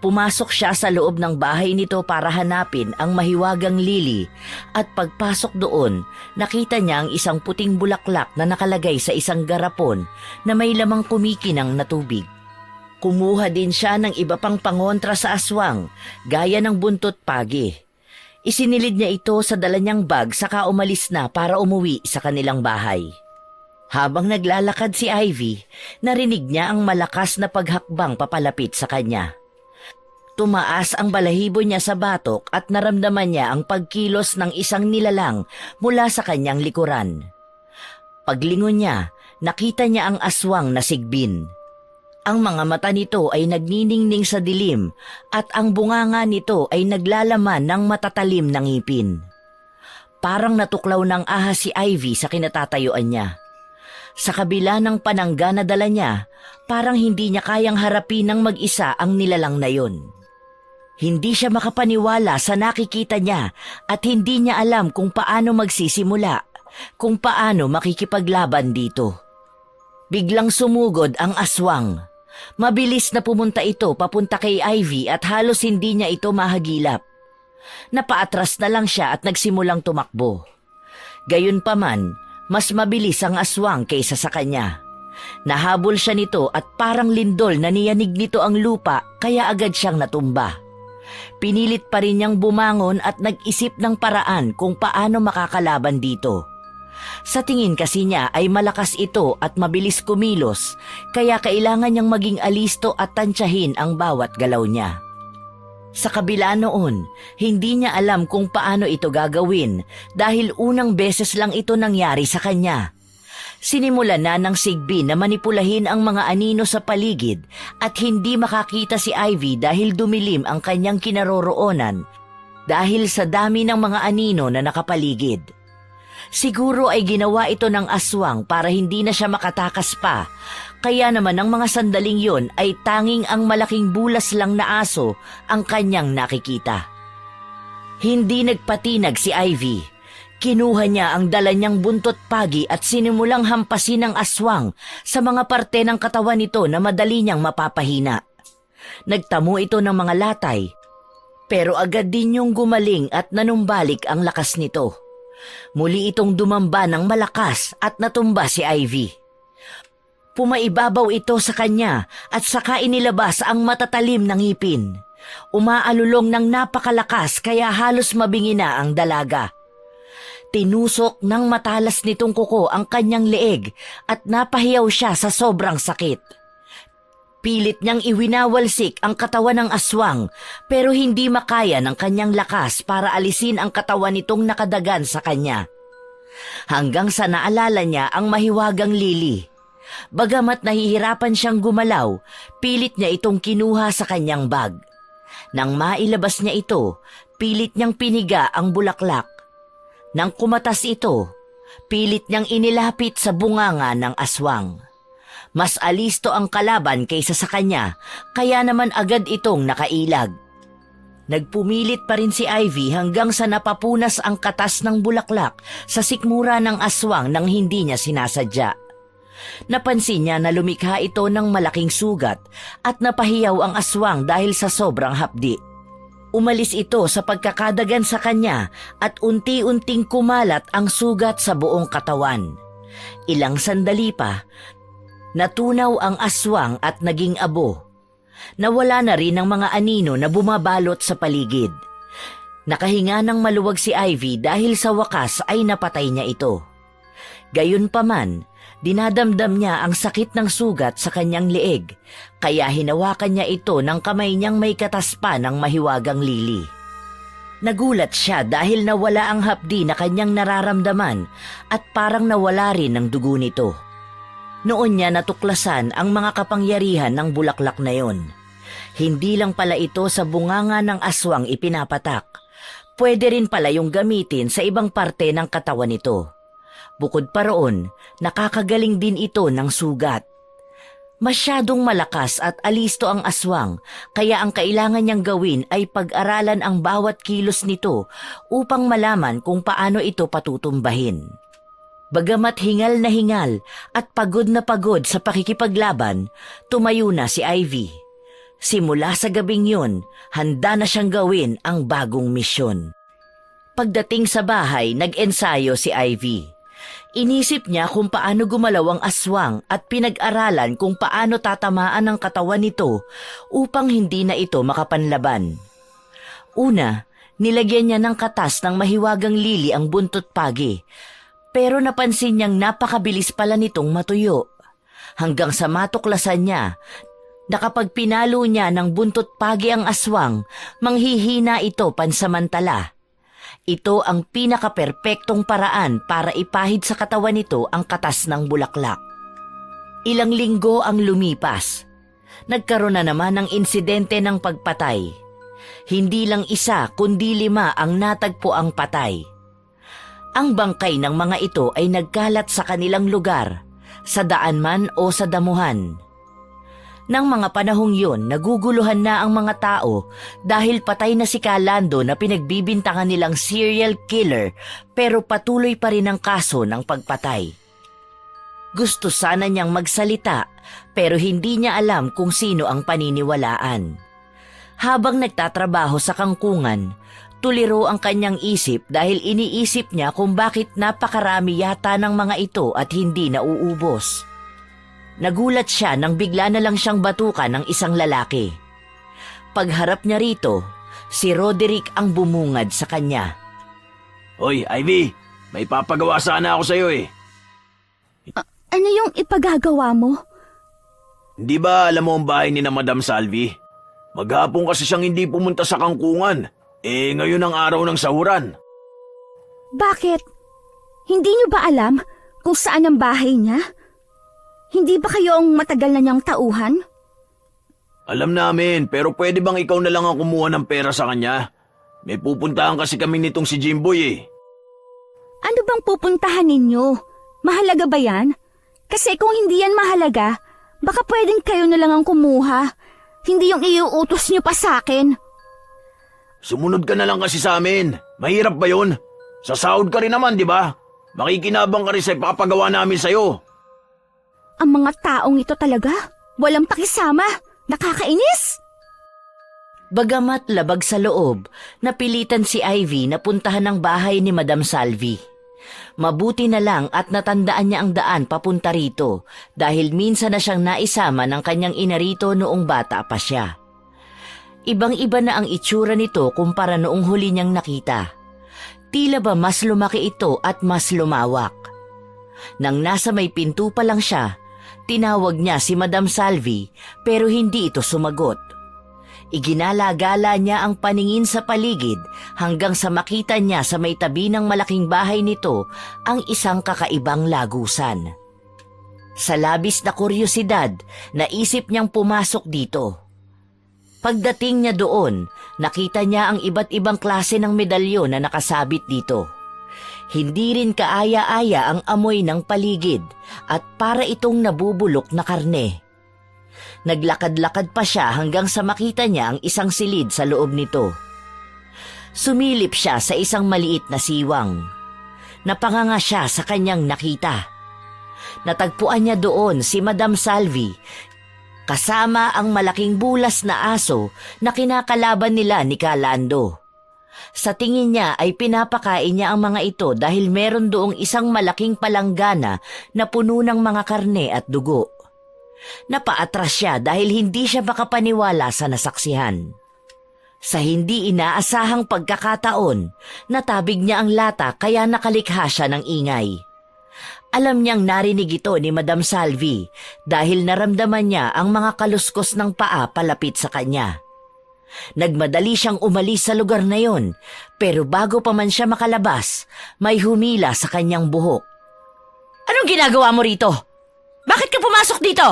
Pumasok siya sa loob ng bahay nito para hanapin ang mahiwagang lili at pagpasok doon, nakita niya ang isang puting bulaklak na nakalagay sa isang garapon na may lamang kumikinang na tubig. Kumuha din siya ng iba pang pangontra sa aswang, gaya ng buntot pagi. Isinilid niya ito sa dala niyang bag saka umalis na para umuwi sa kanilang bahay. Habang naglalakad si Ivy, narinig niya ang malakas na paghakbang papalapit sa kanya. Tumaas ang balahibo niya sa batok at naramdaman niya ang pagkilos ng isang nilalang mula sa kanyang likuran. Paglingon niya, nakita niya ang aswang na sigbin. Ang mga mata nito ay nagniningning sa dilim at ang bunganga nito ay naglalaman ng matatalim na ngipin. Parang natuklaw ng ahas si Ivy sa kinatatayuan niya. Sa kabila ng panangga na dala niya, parang hindi niya kayang harapin ng mag-isa ang nilalang na yun. Hindi siya makapaniwala sa nakikita niya at hindi niya alam kung paano magsisimula, kung paano makikipaglaban dito. Biglang sumugod ang aswang. Mabilis na pumunta ito papunta kay Ivy at halos hindi niya ito mahagilap. Napaatras na lang siya at nagsimulang tumakbo. Gayunpaman, mas mabilis ang aswang kaysa sa kanya. Nahabol siya nito at parang lindol na niyanig nito ang lupa kaya agad siyang natumba. Pinilit pa rin niyang bumangon at nag-isip ng paraan kung paano makakalaban dito. Sa tingin kasi niya ay malakas ito at mabilis kumilos, kaya kailangan niyang maging alisto at tansyahin ang bawat galaw niya. Sa kabila noon, hindi niya alam kung paano ito gagawin dahil unang beses lang ito nangyari sa kanya. Sinimulan na ng sigbin na manipulahin ang mga anino sa paligid at hindi makakita si Ivy dahil dumilim ang kanyang kinaroroonan dahil sa dami ng mga anino na nakapaligid. Siguro ay ginawa ito ng aswang para hindi na siya makatakas pa, kaya naman ang mga sandaling yon ay tanging ang malaking bulas lang na aso ang kanyang nakikita. Hindi nagpatinag si Ivy. Kinuha niya ang dala niyang buntot pagi at sinimulang hampasin ng aswang sa mga parte ng katawan nito na madali niyang mapapahina. Nagtamo ito ng mga latay, pero agad din niyong gumaling at nanumbalik ang lakas nito. Muli itong dumamba ng malakas at natumba si Ivy. Pumaibabaw ito sa kanya at saka inilabas ang matatalim na ngipin. Umaalulong ng napakalakas kaya halos mabingi na ang dalaga. Tinusok ng matalas nitong kuko ang kanyang leeg at napahiyaw siya sa sobrang sakit. Pilit niyang iwinawalsik ang katawan ng aswang pero hindi makaya ng kanyang lakas para alisin ang katawan nitong nakadagan sa kanya. Hanggang sa naalala niya ang mahiwagang lili. Bagamat nahihirapan siyang gumalaw, pilit niya itong kinuha sa kanyang bag. Nang mailabas niya ito, pilit niyang piniga ang bulaklak. Nang kumatas ito, pilit niyang inilapit sa bunganga ng aswang. Mas alisto ang kalaban kaysa sa kanya, kaya naman agad itong nakailag. Nagpumilit pa rin si Ivy hanggang sa napapunas ang katas ng bulaklak sa sikmura ng aswang nang hindi niya sinasadya. Napansin niya na lumikha ito ng malaking sugat at napahiyaw ang aswang dahil sa sobrang hapdi. Umalis ito sa pagkakadagan sa kanya at unti-unting kumalat ang sugat sa buong katawan. Ilang sandali pa, natunaw ang aswang at naging abo. Nawala na rin ang mga anino na bumabalot sa paligid. Nakahinga ng maluwag si Ivy dahil sa wakas ay napatay niya ito. Gayunpaman, dinadamdam niya ang sakit ng sugat sa kanyang leeg, kaya hinawakan niya ito ng kamay niyang may kataspa ng mahiwagang lili. Nagulat siya dahil nawala ang hapdi na kanyang nararamdaman at parang nawala rin ng dugo nito. Noon niya natuklasan ang mga kapangyarihan ng bulaklak na yon. Hindi lang pala ito sa bunganga ng aswang ipinapatak. Pwede rin pala yung gamitin sa ibang parte ng katawan nito. Bukod pa roon, nakakagaling din ito ng sugat. Masyadong malakas at alisto ang aswang, kaya ang kailangan niyang gawin ay pag-aralan ang bawat kilos nito upang malaman kung paano ito patutumbahin. Bagamat hingal na hingal at pagod na pagod sa pakikipaglaban, tumayo na si Ivy. Simula sa gabing yun, handa na siyang gawin ang bagong misyon. Pagdating sa bahay, nag-ensayo si Ivy. Inisip niya kung paano gumalaw ang aswang at pinag-aralan kung paano tatamaan ang katawan nito upang hindi na ito makapanlaban. Una, nilagyan niya ng katas ng mahiwagang lili ang buntot pagi, pero napansin niyang napakabilis pala nitong matuyo. Hanggang sa matuklasan niya na kapag pinalo niya ng buntot pagi ang aswang, manghihina ito pansamantala. Ito ang pinaka-perpektong paraan para ipahid sa katawan nito ang katas ng bulaklak. Ilang linggo ang lumipas. Nagkaroon na naman ng insidente ng pagpatay. Hindi lang isa kundi 5 ang natagpo ang patay. Ang bangkay ng mga ito ay nagkalat sa kanilang lugar, sa daan man o sa damuhan. Nang mga panahong yun, naguguluhan na ang mga tao dahil patay na si Calando na pinagbibintangan nilang serial killer pero patuloy pa rin ang kaso ng pagpatay. Gusto sana niyang magsalita pero hindi niya alam kung sino ang paniniwalaan. Habang nagtatrabaho sa kangkungan, tuliro ang kanyang isip dahil iniisip niya kung bakit napakarami yata ng mga ito at hindi nauubos. Nagulat siya nang bigla na lang siyang batukan ng isang lalaki. Pagharap niya rito, si Roderick ang bumungad sa kanya. Hoy, Ivy, may papagawa sana ako sa'yo eh. Ano yung ipagagawa mo? Hindi ba alam mo ang bahay ni na Madam Salvi? Maghapon kasi siyang hindi pumunta sa kangkungan. Ngayon ang araw ng sahuran. Bakit? Hindi niyo ba alam kung saan ang bahay niya? Hindi ba kayo ang matagal na niyang tauhan? Alam namin, pero pwede bang ikaw na lang ang kumuha ng pera sa kanya? May pupuntahan kasi kami nitong si Jimboy eh. Ano bang pupuntahan ninyo? Mahalaga ba yan? Kasi kung hindi yan mahalaga, baka pwedeng kayo na lang ang kumuha. Hindi yung iuutos niyo pa sa akin. Sumunod ka na lang kasi sa amin. Mahirap ba yun? Sa sahod ka rin naman, di ba? Makikinabang ka rin sa ipapagawa namin sa'yo. Ang mga taong ito talaga, walang pakisama. Nakakainis! Bagamat labag sa loob, napilitan si Ivy na puntahan ang bahay ni Madam Salvi. Mabuti na lang at natandaan niya ang daan papunta rito dahil minsan na siyang naisama ng kanyang ina rito noong bata pa siya. Ibang-iba na ang itsura nito kumpara noong huli niyang nakita. Tila ba mas lumaki ito at mas lumawak. Nang nasa may pinto pa lang siya, tinawag niya si Madam Salvi pero hindi ito sumagot. Iginala-gala niya ang paningin sa paligid hanggang sa makita niya sa may tabi ng malaking bahay nito ang isang kakaibang lagusan. Sa labis na kuryosidad, naisip niyang pumasok dito. Pagdating niya doon, nakita niya ang iba't ibang klase ng medalyon na nakasabit dito. Hindi rin kaaya-aya ang amoy ng paligid at para itong nabubulok na karne. Naglakad-lakad pa siya hanggang sa makita niya ang isang silid sa loob nito. Sumilip siya sa isang maliit na siwang. Napanganga siya sa kanyang nakita. Natagpuan niya doon si Madam Salvi kasama ang malaking bulas na aso na kinakalaban nila ni Kalando. Sa tingin niya ay pinapakain niya ang mga ito dahil meron doong isang malaking palanggana na puno ng mga karne at dugo. Napaatras siya dahil hindi siya makapaniwala sa nasaksihan. Sa hindi inaasahang pagkakataon, natabig niya ang lata kaya nakalikha siya ng ingay. Alam niyang narinig ito ni Madam Salvi dahil naramdaman niya ang mga kaluskos ng paa palapit sa kanya. Nagmadali siyang umalis sa lugar na yon, pero bago pa man siya makalabas, may humila sa kanyang buhok. Anong ginagawa mo rito? Bakit ka pumasok dito?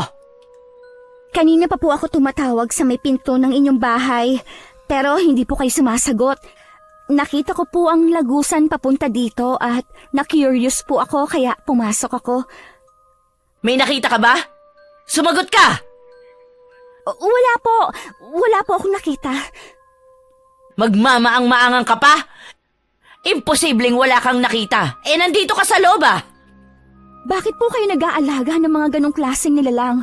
Kanina pa po ako tumatawag sa may pinto ng inyong bahay, pero hindi po kayo sumasagot. Nakita ko po ang lagusan papunta dito at na-curious po ako kaya pumasok ako. May nakita ka ba? Sumagot ka! Wala po akong nakita. Magmamaang-maangang ka pa? Imposibleng wala kang nakita. Nandito ka sa loob ah! Bakit po kayo nag-aalaga ng mga ganong klaseng nilalang?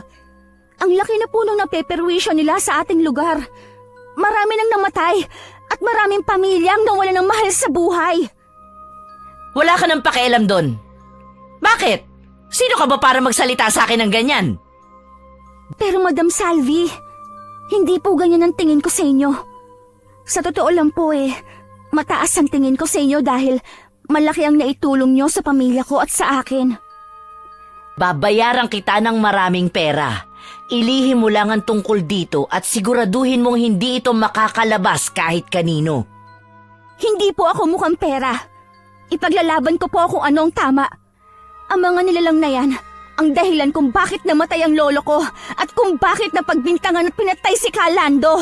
Ang laki na po nung napeperwisyo nila sa ating lugar. Marami nang namatay at maraming pamilyang nawalan ng mahal sa buhay. Wala ka nang pakialam doon. Bakit? Sino ka ba para magsalita sa akin ng ganyan? Pero Madam Salvi, hindi po ganyan ang tingin ko sa inyo. Sa totoo lang po mataas ang tingin ko sa inyo dahil malaki ang naitulong nyo sa pamilya ko at sa akin. Babayaran kita ng maraming pera. Ilihim mo lang ang tungkol dito at siguraduhin mong hindi ito makakalabas kahit kanino. Hindi po ako mukhang pera. Ipaglalaban ko po kung anong tama. Ang mga nilalang na yan, ang dahilan kung bakit namatay ang lolo ko at kung bakit napagbintangan at pinatay si Kalando.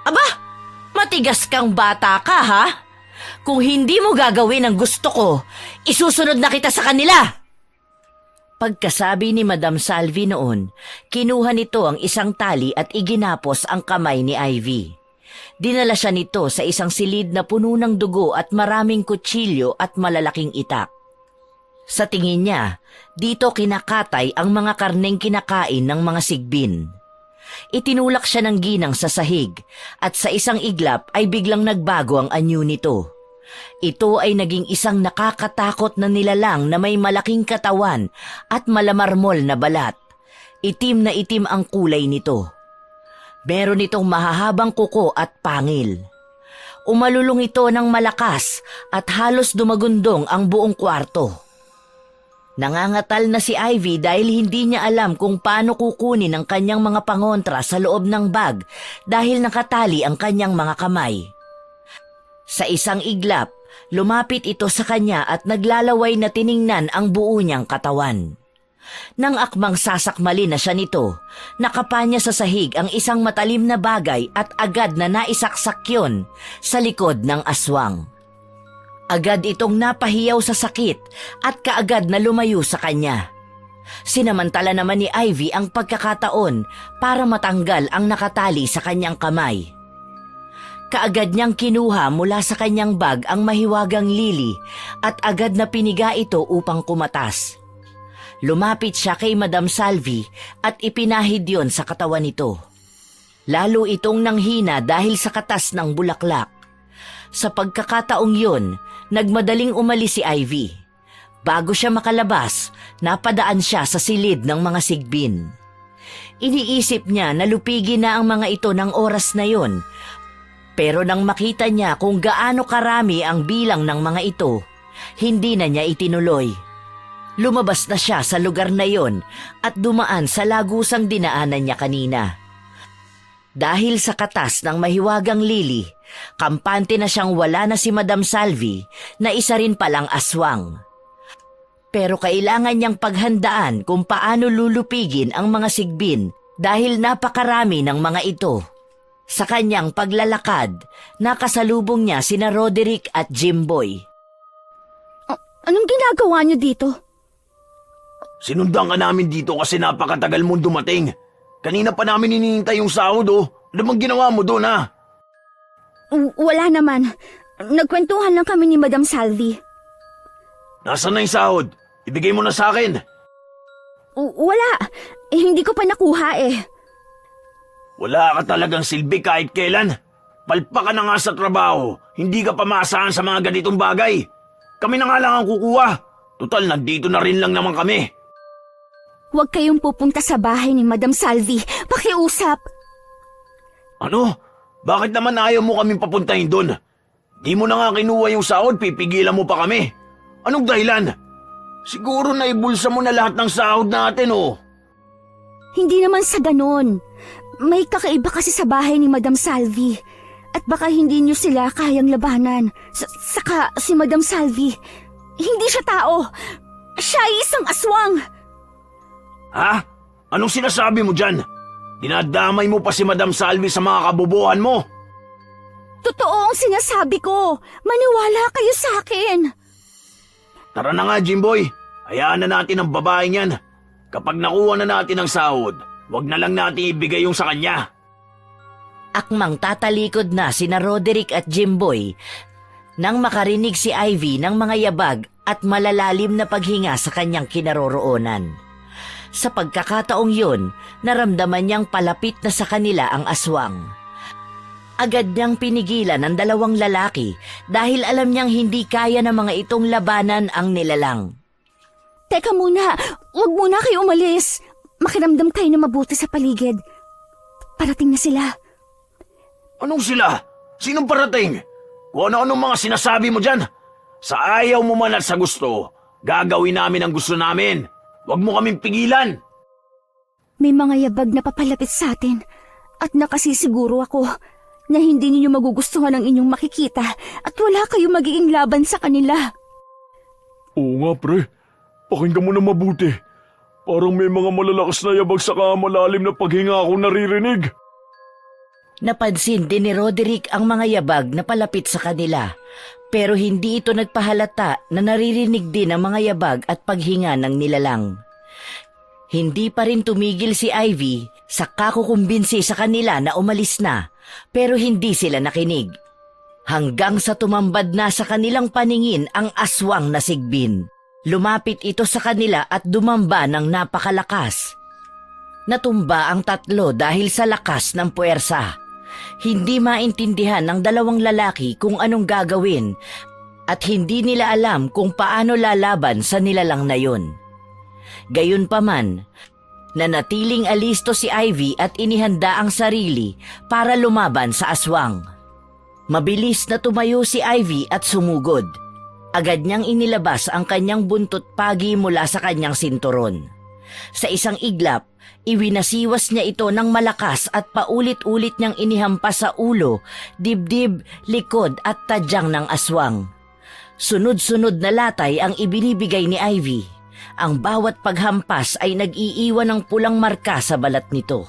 Aba, matigas kang bata ka ha? Kung hindi mo gagawin ang gusto ko, isusunod na kita sa kanila. Pagkasabi ni Madam Salvi noon, kinuha nito ang isang tali at iginapos ang kamay ni Ivy. Dinala siya nito sa isang silid na puno ng dugo at maraming kutsilyo at malalaking itak. Sa tingin niya, dito kinakatay ang mga karneng kinakain ng mga sigbin. Itinulak siya ng ginang sa sahig at sa isang iglap ay biglang nagbago ang anyo nito. Ito ay naging isang nakakatakot na nilalang na may malaking katawan at malamarmol na balat. Itim na itim ang kulay nito. Meron itong mahahabang kuko at pangil. Umalulong ito ng malakas at halos dumagundong ang buong kwarto. Nangangatal na si Ivy dahil hindi niya alam kung paano kukunin ang kanyang mga pangontra sa loob ng bag dahil nakatali ang kanyang mga kamay. Sa isang iglap, lumapit ito sa kanya at naglalaway na tiningnan ang buo niyang katawan. Nang akmang sasakmali na siya nito, nakapa niya sa sahig ang isang matalim na bagay at agad na naisaksak yun sa likod ng aswang. Agad itong napahiyaw sa sakit at kaagad na lumayo sa kanya. Sinamantala naman ni Ivy ang pagkakataon para matanggal ang nakatali sa kanyang kamay. Kaagad niyang kinuha mula sa kanyang bag ang mahiwagang lili at agad na piniga ito upang kumatas. Lumapit siya kay Madam Salvi at ipinahid yon sa katawan nito. Lalo itong nanghina dahil sa katas ng bulaklak. Sa pagkakataong yon, nagmadaling umalis si Ivy. Bago siya makalabas, napadaan siya sa silid ng mga sigbin. Iniisip niya na lupigin na ang mga ito ng oras na yon. Pero nang makita niya kung gaano karami ang bilang ng mga ito, hindi na niya itinuloy. Lumabas na siya sa lugar na yon at dumaan sa lagusang dinaanan niya kanina. Dahil sa katas ng mahiwagang lili, kampante na siyang wala na si Madam Salvi na isa rin palang aswang. Pero kailangan niyang paghandaan kung paano lulupigin ang mga sigbin dahil napakarami ng mga ito. Sa kanyang paglalakad, nakasalubong niya sina Roderick at Jimboy. Anong ginagawa niyo dito? Sinundan ka namin dito kasi napakatagal mong dumating. Kanina pa namin hinihintay yung sahod Ano bang ginawa mo doon Wala naman. Nagkwentuhan lang kami ni Madam Salvi. Nasaan na yung sahod? Ibigay mo na sa akin. Wala. Hindi ko pa nakuha eh. Wala ka talagang silbi kahit kailan. Palpa ka na nga sa trabaho, hindi ka pa maasahan sa mga ganitong bagay. Kami na nga lang ang kukuha. Total, nandito na rin lang naman kami. Huwag kayong pupunta sa bahay ni Madam Salvi. Pakiusap. Ano? Bakit naman ayaw mo kaming papuntahin doon? Di mo na nga kinuha yung sahod, pipigilan mo pa kami. Anong dahilan? Siguro naibulsa mo na lahat ng sahod natin, oh. Hindi naman sa ganon. May kakaiba kasi sa bahay ni Madam Salvi. At baka hindi niyo sila kayang labanan. Saka si Madam Salvi, hindi siya tao. Siya ay isang aswang. Ha? Anong sinasabi mo dyan? Dinadamay mo pa si Madam Salvi sa mga kabobohan mo. Totoo ang sinasabi ko. Maniwala kayo sa akin. Tara na nga, Jimboy. Hayaan na natin ang babaeng yan. Kapag nakuha na natin ang sahod, wag na lang natin ibigay yung sa kanya. Akmang tatalikod na sina Roderick at Jimboy nang makarinig si Ivy ng mga yabag at malalalim na paghinga sa kanyang kinaroroonan. Sa pagkakataong yun, naramdaman niyang palapit na sa kanila ang aswang. Agad niyang pinigilan ang dalawang lalaki dahil alam niyang hindi kaya ng mga itong labanan ang nilalang. Teka muna, huwag muna kayo umalis. Makiramdam tayo na mabuti sa paligid. Parating na sila. Anong sila? Sinong parating? Kung ano-anong mga sinasabi mo dyan? Sa ayaw mo man at sa gusto, gagawin namin ang gusto namin. Huwag mo kaming pigilan. May mga yabag na papalapit sa atin at nakasisiguro ako na hindi ninyo magugustuhan ang inyong makikita at wala kayong magiging laban sa kanila. Oo nga, pre. Pakinggan mo na mabuti. Parang may mga malalakas na yabag sa malalim na paghinga akong naririnig. Napansin din ni Roderick ang mga yabag na palapit sa kanila, pero hindi ito nagpahalata na naririnig din ang mga yabag at paghinga ng nilalang. Hindi pa rin tumigil si Ivy sa kakukumbinsi sa kanila na umalis na, pero hindi sila nakinig. Hanggang sa tumambad na sa kanilang paningin ang aswang na Sigbin. Lumapit ito sa kanila at dumamba ng napakalakas. Natumba ang tatlo dahil sa lakas ng puwersa. Hindi maintindihan ng dalawang lalaki kung anong gagawin at hindi nila alam kung paano lalaban sa nilalang na yun. Gayunpaman, nanatiling alisto si Ivy at inihanda ang sarili para lumaban sa aswang. Mabilis na tumayo si Ivy at sumugod. Agad niyang inilabas ang kanyang buntot pagi mula sa kanyang sinturon. Sa isang iglap, iwinasiwas niya ito ng malakas at paulit-ulit niyang inihampas sa ulo, dibdib, likod at tadyang ng aswang. Sunod-sunod na latay ang ibinibigay ni Ivy. Ang bawat paghampas ay nag-iiwan ng pulang marka sa balat nito.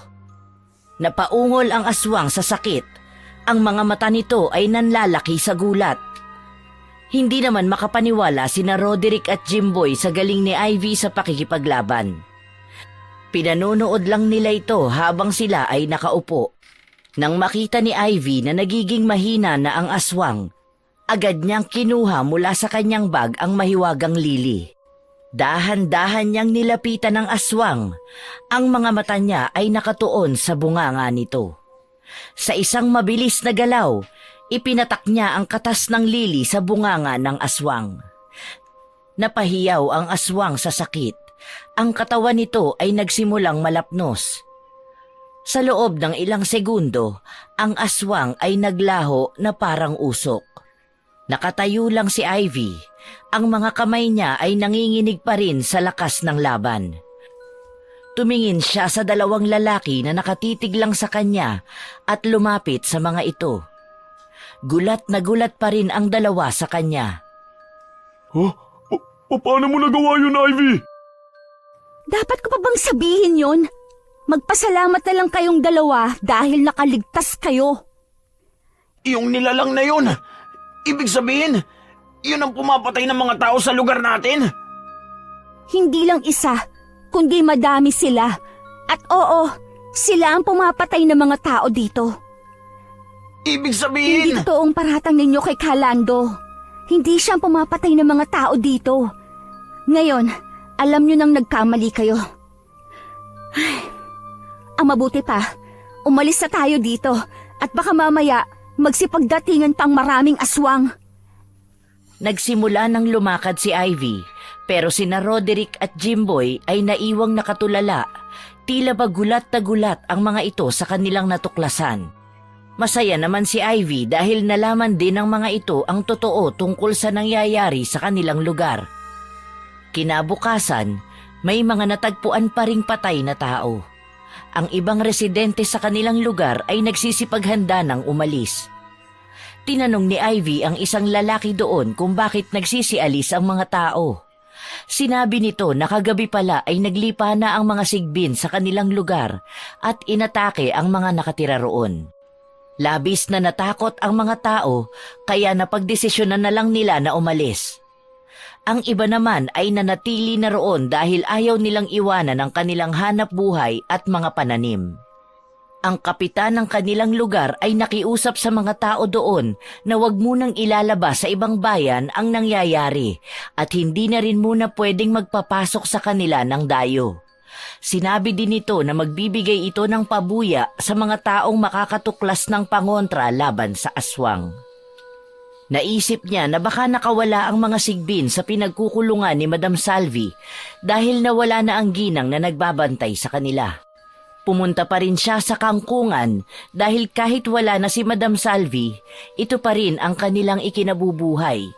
Napaungol ang aswang sa sakit. Ang mga mata nito ay nanlalaki sa gulat. Hindi naman makapaniwala sina Roderick at Jimboy sa galing ni Ivy sa pakikipaglaban. Pinanonood lang nila ito habang sila ay nakaupo. Nang makita ni Ivy na nagiging mahina na ang aswang, agad niyang kinuha mula sa kanyang bag ang mahiwagang lili. Dahan-dahan niyang nilapitan ang aswang. Ang mga mata niya ay nakatuon sa bunganga nito. Sa isang mabilis na galaw, ipinatak niya ang katas ng lili sa bunganga ng aswang. Napahiyaw ang aswang sa sakit. Ang katawan nito ay nagsimulang malapnos. Sa loob ng ilang segundo, ang aswang ay naglaho na parang usok. Nakatayo lang si Ivy. Ang mga kamay niya ay nanginginig pa rin sa lakas ng laban. Tumingin siya sa dalawang lalaki na nakatitig lang sa kanya at lumapit sa mga ito. Gulat na gulat pa rin ang dalawa sa kanya. Huh? Paano mo nagawa yun, Ivy? Dapat ko pa bang sabihin yon? Magpasalamat na lang kayong dalawa dahil nakaligtas kayo. Yung nilalang na yun, ibig sabihin, yun ang pumapatay ng mga tao sa lugar natin? Hindi lang isa, kundi madami sila. At oo, sila ang pumapatay ng mga tao dito. Ibig Hindi sabihin... totoong paratang ninyo kay Kalando. Hindi siya ang pumapatay ng mga tao dito. Ngayon, alam nyo nang nagkamali kayo. Ang mabuti pa, umalis na tayo dito at baka mamaya magsipagdatingan pang maraming aswang. Nagsimula nang lumakad si Ivy, pero sina Roderick at Jimboy ay naiwang nakatulala. Tila ba gulat na gulat ang mga ito sa kanilang natuklasan. Masaya naman si Ivy dahil nalaman din ng mga ito ang totoo tungkol sa nangyayari sa kanilang lugar. Kinabukasan, may mga natagpuan pa ring patay na tao. Ang ibang residente sa kanilang lugar ay nagsisipaghanda ng umalis. Tinanong ni Ivy ang isang lalaki doon kung bakit nagsisialis ang mga tao. Sinabi nito na kagabi pala ay naglipa na ang mga sigbin sa kanilang lugar at inatake ang mga nakatira roon. Labis na natakot ang mga tao kaya napagdesisyonan na lang nila na umalis. Ang iba naman ay nanatili na roon dahil ayaw nilang iwanan ang kanilang hanap buhay at mga pananim. Ang kapitan ng kanilang lugar ay nakiusap sa mga tao doon na wag munang ilalabas sa ibang bayan ang nangyayari at hindi na rin muna pwedeng magpapasok sa kanila ng dayo. Sinabi din nito na magbibigay ito ng pabuya sa mga taong makakatuklas ng pangontra laban sa aswang. Naisip niya na baka nakawala ang mga sigbin sa pinagkukulungan ni Madam Salvi dahil nawala na ang ginang na nagbabantay sa kanila. Pumunta pa rin siya sa kangkungan dahil kahit wala na si Madam Salvi, ito pa rin ang kanilang ikinabubuhay.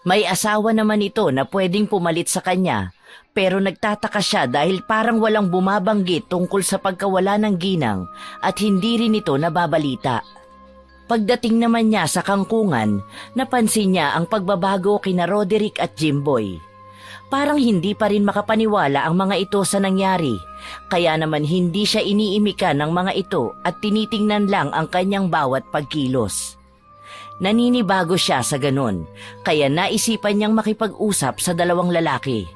May asawa naman ito na pwedeng pumalit sa kanya, pero nagtataka siya dahil parang walang bumabanggit tungkol sa pagkawala ng ginang at hindi rin ito nababalita. Pagdating naman niya sa kangkungan, napansin niya ang pagbabago kina Roderick at Jimboy. Parang hindi pa rin makapaniwala ang mga ito sa nangyari, kaya naman hindi siya iniimikan ng mga ito at tinitingnan lang ang kanyang bawat pagkilos. Naninibago siya sa ganun, kaya naisipan niyang makipag-usap sa dalawang lalaki.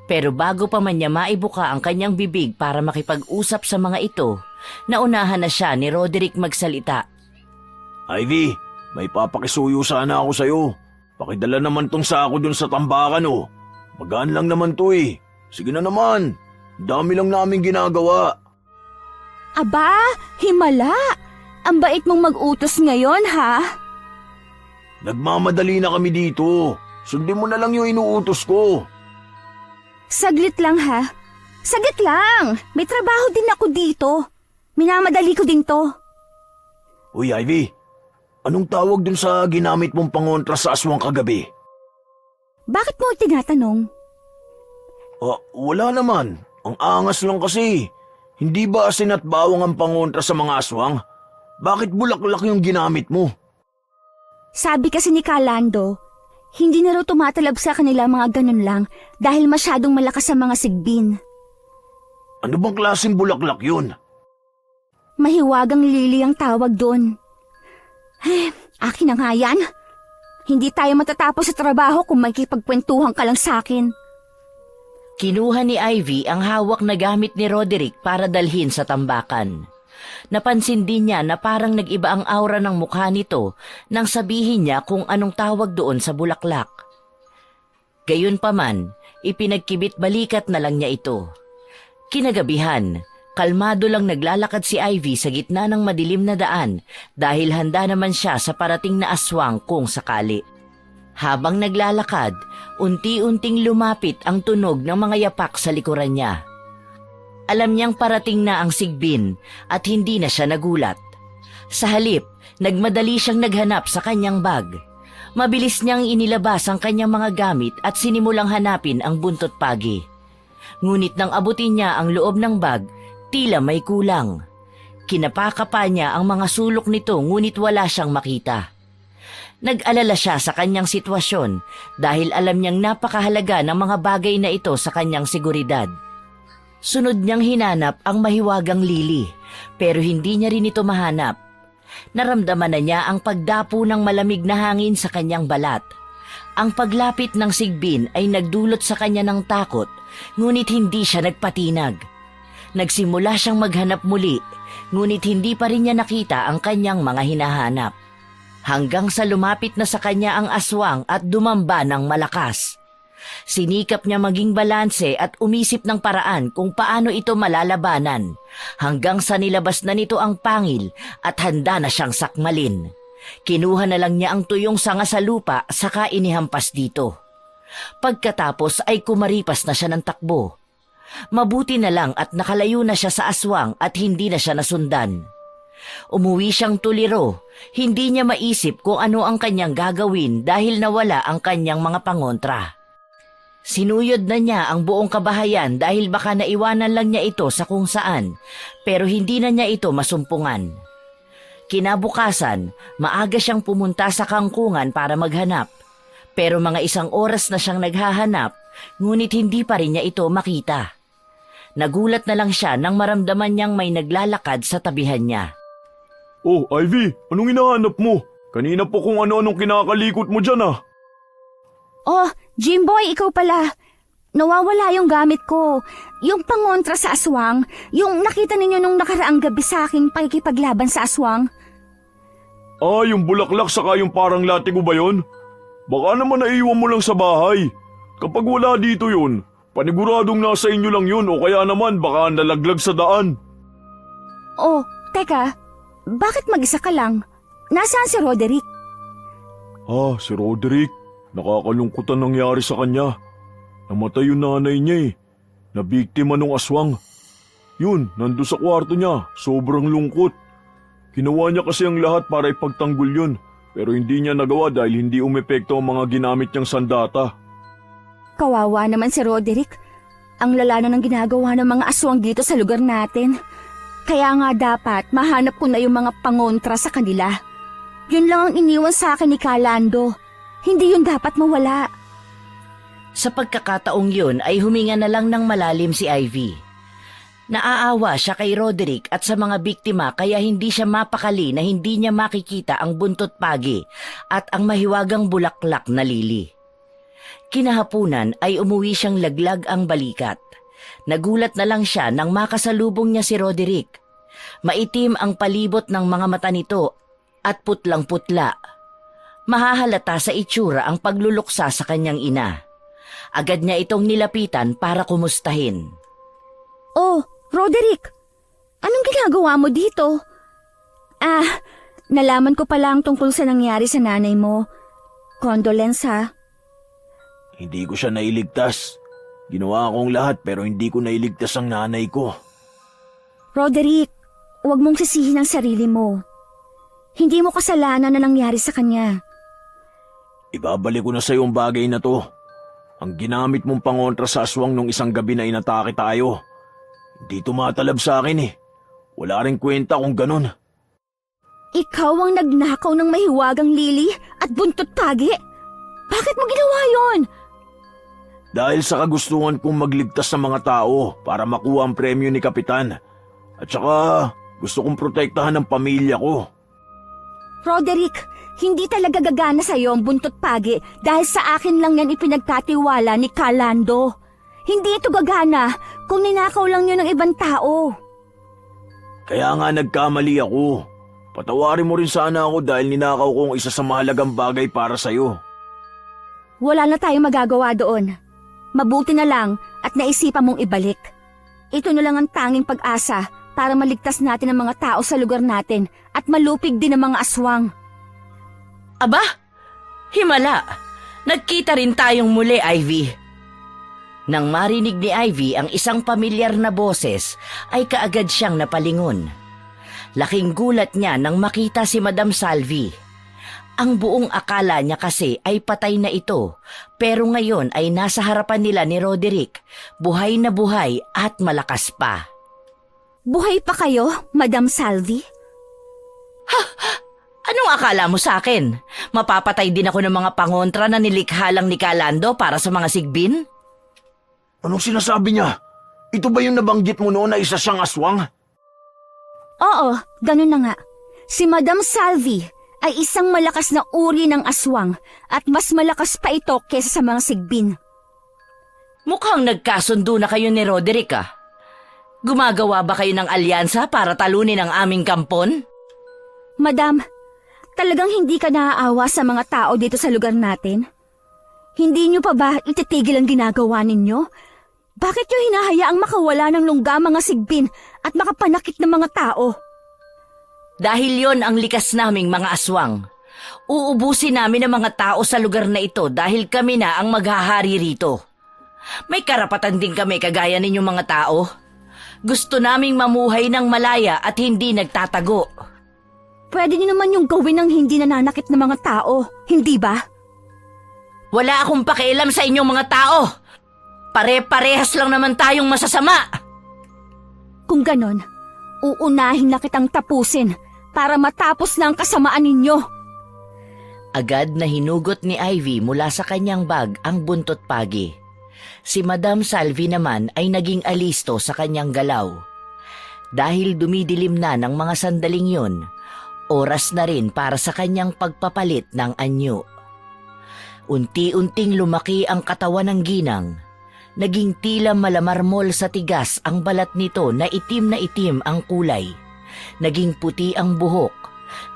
Pero bago pa man niya maibuka ang kanyang bibig para makipag-usap sa mga ito, naunahan na siya ni Roderick magsalita. Ivy, may papakisuyo sana ako sa'yo. Pakidala naman tong sako dun sa tambakan oh. Magaan lang naman to eh. Sige na naman. Dami lang namin ginagawa. Aba, himala! Ang bait mong mag-utos ngayon, ha? Nagmamadali na kami dito. Sundin mo na lang yung inuutos ko. Saglit lang, ha? Saglit lang! May trabaho din ako dito. Minamadali ko din to. Uy, Ivy. Anong tawag dun sa ginamit mong pangontra sa aswang kagabi? Bakit mo tinatanong? Wala naman. Ang angas lang kasi. Hindi ba asin at bawang ang pangontra sa mga aswang? Bakit bulaklak yung ginamit mo? Sabi kasi ni Kalando, hindi na raw tumatalab sa kanila mga ganun lang dahil masyadong malakas sa mga sigbin. Ano bang klaseng bulaklak yun? Mahiwagang lili ang tawag doon. Akin na nga yan. Hindi tayo matatapos sa trabaho kung makikipagkwentuhan ka lang sa akin. Kinuha ni Ivy ang hawak na gamit ni Roderick para dalhin sa tambakan. Napansin din niya na parang nag-iba ang aura ng mukha nito nang sabihin niya kung anong tawag doon sa bulaklak. Gayunpaman, ipinagkibit balikat na lang niya ito. Kinagabihan, kalmado lang naglalakad si Ivy sa gitna ng madilim na daan dahil handa naman siya sa parating na aswang kung sakali. Habang naglalakad, unti-unting lumapit ang tunog ng mga yapak sa likuran niya. Alam niyang parating na ang sigbin at hindi na siya nagulat. Sa halip, nagmadali siyang naghanap sa kanyang bag. Mabilis niyang inilabas ang kanyang mga gamit at sinimulang hanapin ang buntot pagi. Ngunit nang abutin niya ang loob ng bag, tila may kulang. Kinapakapa niya ang mga sulok nito ngunit wala siyang makita. Nag-alala siya sa kanyang sitwasyon dahil alam niyang napakahalaga ng mga bagay na ito sa kanyang seguridad. Sunod niyang hinanap ang mahiwagang lili pero hindi niya rin ito mahanap. Naramdaman na niya ang pagdapo ng malamig na hangin sa kanyang balat. Ang paglapit ng sigbin ay nagdulot sa kanya ng takot ngunit hindi siya nagpatinag. Nagsimula siyang maghanap muli ngunit hindi pa rin niya nakita ang kanyang mga hinahanap. Hanggang sa lumapit na sa kanya ang aswang at dumamba ng malakas. Sinikap niya maging balanse at umisip ng paraan kung paano ito malalabanan hanggang sa nilabas na nito ang pangil at handa na siyang sakmalin. Kinuha na lang niya ang tuyong sanga sa lupa saka inihampas dito. Pagkatapos ay kumaripas na siya ng takbo. Mabuti na lang at nakalayo na siya sa aswang at hindi na siya nasundan. Umuwi siyang tuliro. Hindi niya maisip kung ano ang kanyang gagawin dahil nawala ang kanyang mga pangontra. Sinuyod na niya ang buong kabahayan dahil baka naiwanan lang niya ito sa kung saan, pero hindi na niya ito masumpungan. Kinabukasan, maaga siyang pumunta sa kangkungan para maghanap. Pero mga 1 oras na siyang naghahanap, ngunit hindi pa rin niya ito makita. Nagulat na lang siya nang maramdaman niyang may naglalakad sa tabihan niya. Oh, Ivy, anong hinahanap mo? Kanina po kung ano-anong kinakalikot mo dyan ah. Oh, Jimboy, ikaw pala. Nawawala yung gamit ko. Yung pangontra sa aswang, yung nakita ninyo nung nakaraang gabi sa akin pakikipaglaban sa aswang. Ah, yung bulaklak saka yung parang latigo ba yun? Baka naman naiwan mo lang sa bahay. Kapag wala dito yun, paniguradong nasa inyo lang yun o kaya naman baka nalaglag sa daan. Oh, teka, bakit mag-isa ka lang? Nasaan si Roderick? Ah, si Roderick. Nakakalungkot ang nangyari sa kanya. Namatay yung nanay niya eh. Nabiktima ng aswang. Yun, nandun sa kwarto niya. Sobrang lungkot. Ginawa niya kasi ang lahat para ipagtanggol yun. Pero hindi niya nagawa dahil hindi umepekto ang mga ginamit niyang sandata. Kawawa naman si Roderick. Ang lala na ng ginagawa ng mga aswang dito sa lugar natin. Kaya nga dapat mahanap ko na yung mga pangontra sa kanila. Yun lang ang iniwan sa akin ni Calando. Hindi yun dapat mawala. Sa pagkakataong yun ay huminga na lang ng malalim si Ivy. Naaawa siya kay Roderick at sa mga biktima kaya hindi siya mapakali na hindi niya makikita ang buntot pagi at ang mahiwagang bulaklak na lili. Kinahapunan ay umuwi siyang laglag ang balikat. Nagulat na lang siya nang makasalubong niya si Roderick. Maitim ang palibot ng mga mata nito at putlang-putla. Mahahalata sa itsura ang pagluluksa sa kanyang ina. Agad niya itong nilapitan para kumustahin. Oh, Roderick! Anong ginagawa mo dito? Ah, nalaman ko pala ang tungkol sa nangyari sa nanay mo. Condolence ha. Hindi ko siya nailigtas. Ginawa akong lahat pero hindi ko nailigtas ang nanay ko. Roderick, huwag mong sisihin ang sarili mo. Hindi mo kasalanan na nangyari sa kanya. Ibabalik ko na sa yung bagay na to. Ang ginamit mong pangontra sa aswang nung isang gabi na inatake tayo. Hindi tumatalab sa akin eh. Wala rin kwenta kung ganun. Ikaw ang nagnakaw ng mahiwagang lili at buntot pagi? Bakit mo ginawa yon? Dahil sa kagustuhan kong magligtas sa mga tao para makuha ang premyo ni Kapitan. At saka gusto kong protektahan ang pamilya ko. Roderick, hindi talaga gagana sa'yo ang buntot pagi dahil sa akin lang yan ipinagkatiwala ni Calando. Hindi ito gagana kung ninakaw lang yun ng ibang tao. Kaya nga nagkamali ako. Patawarin mo rin sana ako dahil ninakaw ko ang isa sa mahalagang bagay para sa'yo. Wala na tayong magagawa doon. Mabuti na lang at naisipan mong ibalik. Ito na lang ang tanging pag-asa para maligtas natin ang mga tao sa lugar natin at malupig din ang mga aswang. Aba, himala! Nagkita rin tayong muli, Ivy. Nang marinig ni Ivy ang isang pamilyar na boses, ay kaagad siyang napalingon. Laking gulat niya nang makita si Madam Salvi. Ang buong akala niya kasi ay patay na ito, pero ngayon ay nasa harapan nila ni Roderick, buhay na buhay at malakas pa. Buhay pa kayo, Madam Salvi? Anong akala mo sa akin? Mapapatay din ako ng mga pangontra na nilikha lang ni Calando para sa mga sigbin? Anong sinasabi niya? Ito ba yung nabanggit mo noon na isa siyang aswang? Oo, ganun na nga. Si Madam Salvi ay isang malakas na uri ng aswang at mas malakas pa ito kesa sa mga sigbin. Mukhang nagkasundo na kayo ni Roderick ah. Gumagawa ba kayo ng alyansa para talunin ang aming kampon? Madam, talagang hindi ka naaawa sa mga tao dito sa lugar natin? Hindi niyo pa ba ititigil ang ginagawa ninyo? Bakit niyo hinahayaang makawala ng lungga mga sigbin at makapanakit ng mga tao? Dahil yon ang likas naming mga aswang. Uubusin namin ang mga tao sa lugar na ito dahil kami na ang maghahari rito. May karapatan din kami kagaya ninyong mga tao. Gusto naming mamuhay ng malaya at hindi nagtatago. Pwede niyo naman yung gawin ng hindi nananakit ng mga tao, hindi ba? Wala akong pakialam sa inyong mga tao. Pare-parehas lang naman tayong masasama. Kung ganon, uunahin na kitang tapusin para matapos na ang kasamaan ninyo. Agad na hinugot ni Ivy mula sa kanyang bag ang buntot pagi. Si Madam Salvi naman ay naging alisto sa kanyang galaw. Dahil dumidilim na ng mga sandaling yun, oras na rin para sa kanyang pagpapalit ng anyo. Unti-unting lumaki ang katawan ng ginang. Naging tila malamarmol sa tigas ang balat nito na itim ang kulay. Naging puti ang buhok.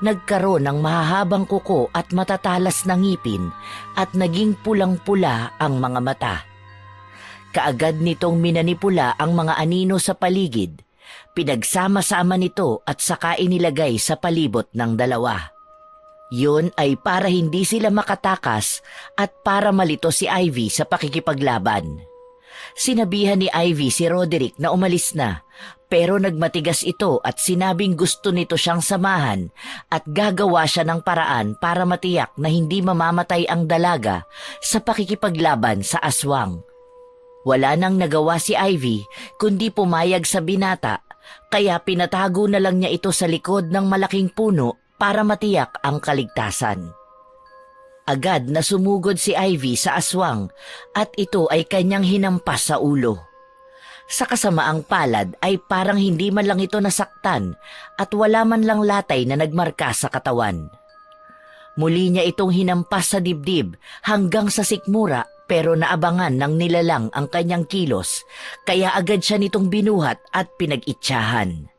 Nagkaroon ng mahahabang kuko at matatalas na ngipin at naging pulang-pula ang mga mata. Kaagad nitong minanipula ang mga anino sa paligid. Pinagsama-sama nito at saka inilagay sa palibot ng dalawa. Yun ay para hindi sila makatakas at para malito si Ivy sa pakikipaglaban. Sinabihan ni Ivy si Roderick na umalis na, pero nagmatigas ito at sinabing gusto nito siyang samahan at gagawa siya ng paraan para matiyak na hindi mamamatay ang dalaga sa pakikipaglaban sa aswang. Wala nang nagawa si Ivy kundi pumayag sa binata, kaya pinatago na lang niya ito sa likod ng malaking puno para matiyak ang kaligtasan. Agad na sumugod si Ivy sa aswang at ito ay kanyang hinampas sa ulo. Sa kasamaang palad ay parang hindi man lang ito nasaktan at wala man lang latay na nagmarka sa katawan. Muli niya itong hinampas sa dibdib hanggang sa sikmura pero naabangan ng nilalang ang kanyang kilos kaya agad siya nitong binuhat at pinag-itsahan.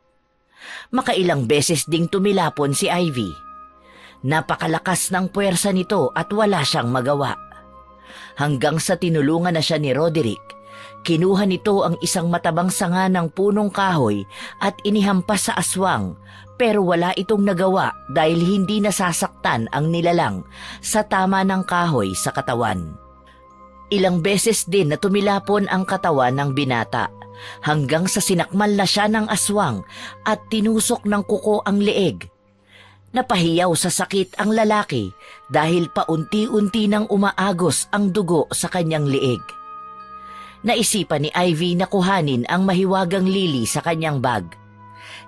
Makailang beses ding tumilapon si Ivy. Napakalakas ng puwersa nito at wala siyang magawa. Hanggang sa tinulungan na siya ni Roderick, kinuha nito ang isang matabang sanga ng punong kahoy at inihampas sa aswang pero wala itong nagawa dahil hindi nasasaktan ang nilalang sa tama ng kahoy sa katawan. Ilang beses din na tumilapon ang katawan ng binata hanggang sa sinakmal na siya ng aswang at tinusok ng kuko ang leeg. Napahiyaw sa sakit ang lalaki dahil paunti-unti nang umaagos ang dugo sa kanyang leeg. Naisipan ni Ivy na kuhanin ang mahiwagang lili sa kanyang bag.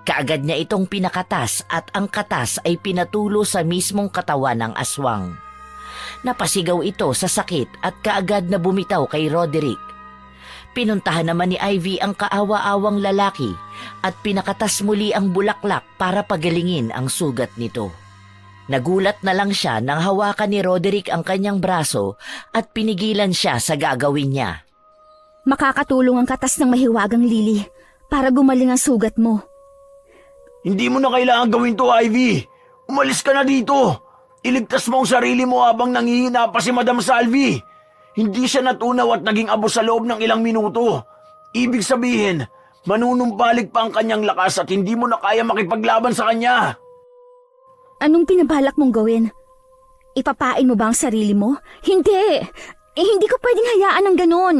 Kaagad niya itong pinakatas at ang katas ay pinatulo sa mismong katawan ng aswang. Napasigaw ito sa sakit at kaagad na bumitaw kay Roderick. Pinuntahan naman ni Ivy ang kaawa-awang lalaki at pinakatas muli ang bulaklak para pagalingin ang sugat nito. Nagulat na lang siya nang hawakan ni Roderick ang kanyang braso at pinigilan siya sa gagawin niya. Makakatulong ang katas ng mahiwagang lili para gumaling ang sugat mo. Hindi mo na kailangan gawin to, Ivy. Umalis ka na dito. Iligtas mo ang sarili mo habang nanghihina pa si Madam Salvi. Hindi siya natunaw at naging abo sa loob ng ilang minuto. Ibig sabihin, manunumpalik pa ang kanyang lakas at hindi mo na kaya makipaglaban sa kanya. Anong pinabalak mong gawin? Ipapain mo ba ang sarili mo? Hindi! Hindi ko pwedeng hayaan ng ganon.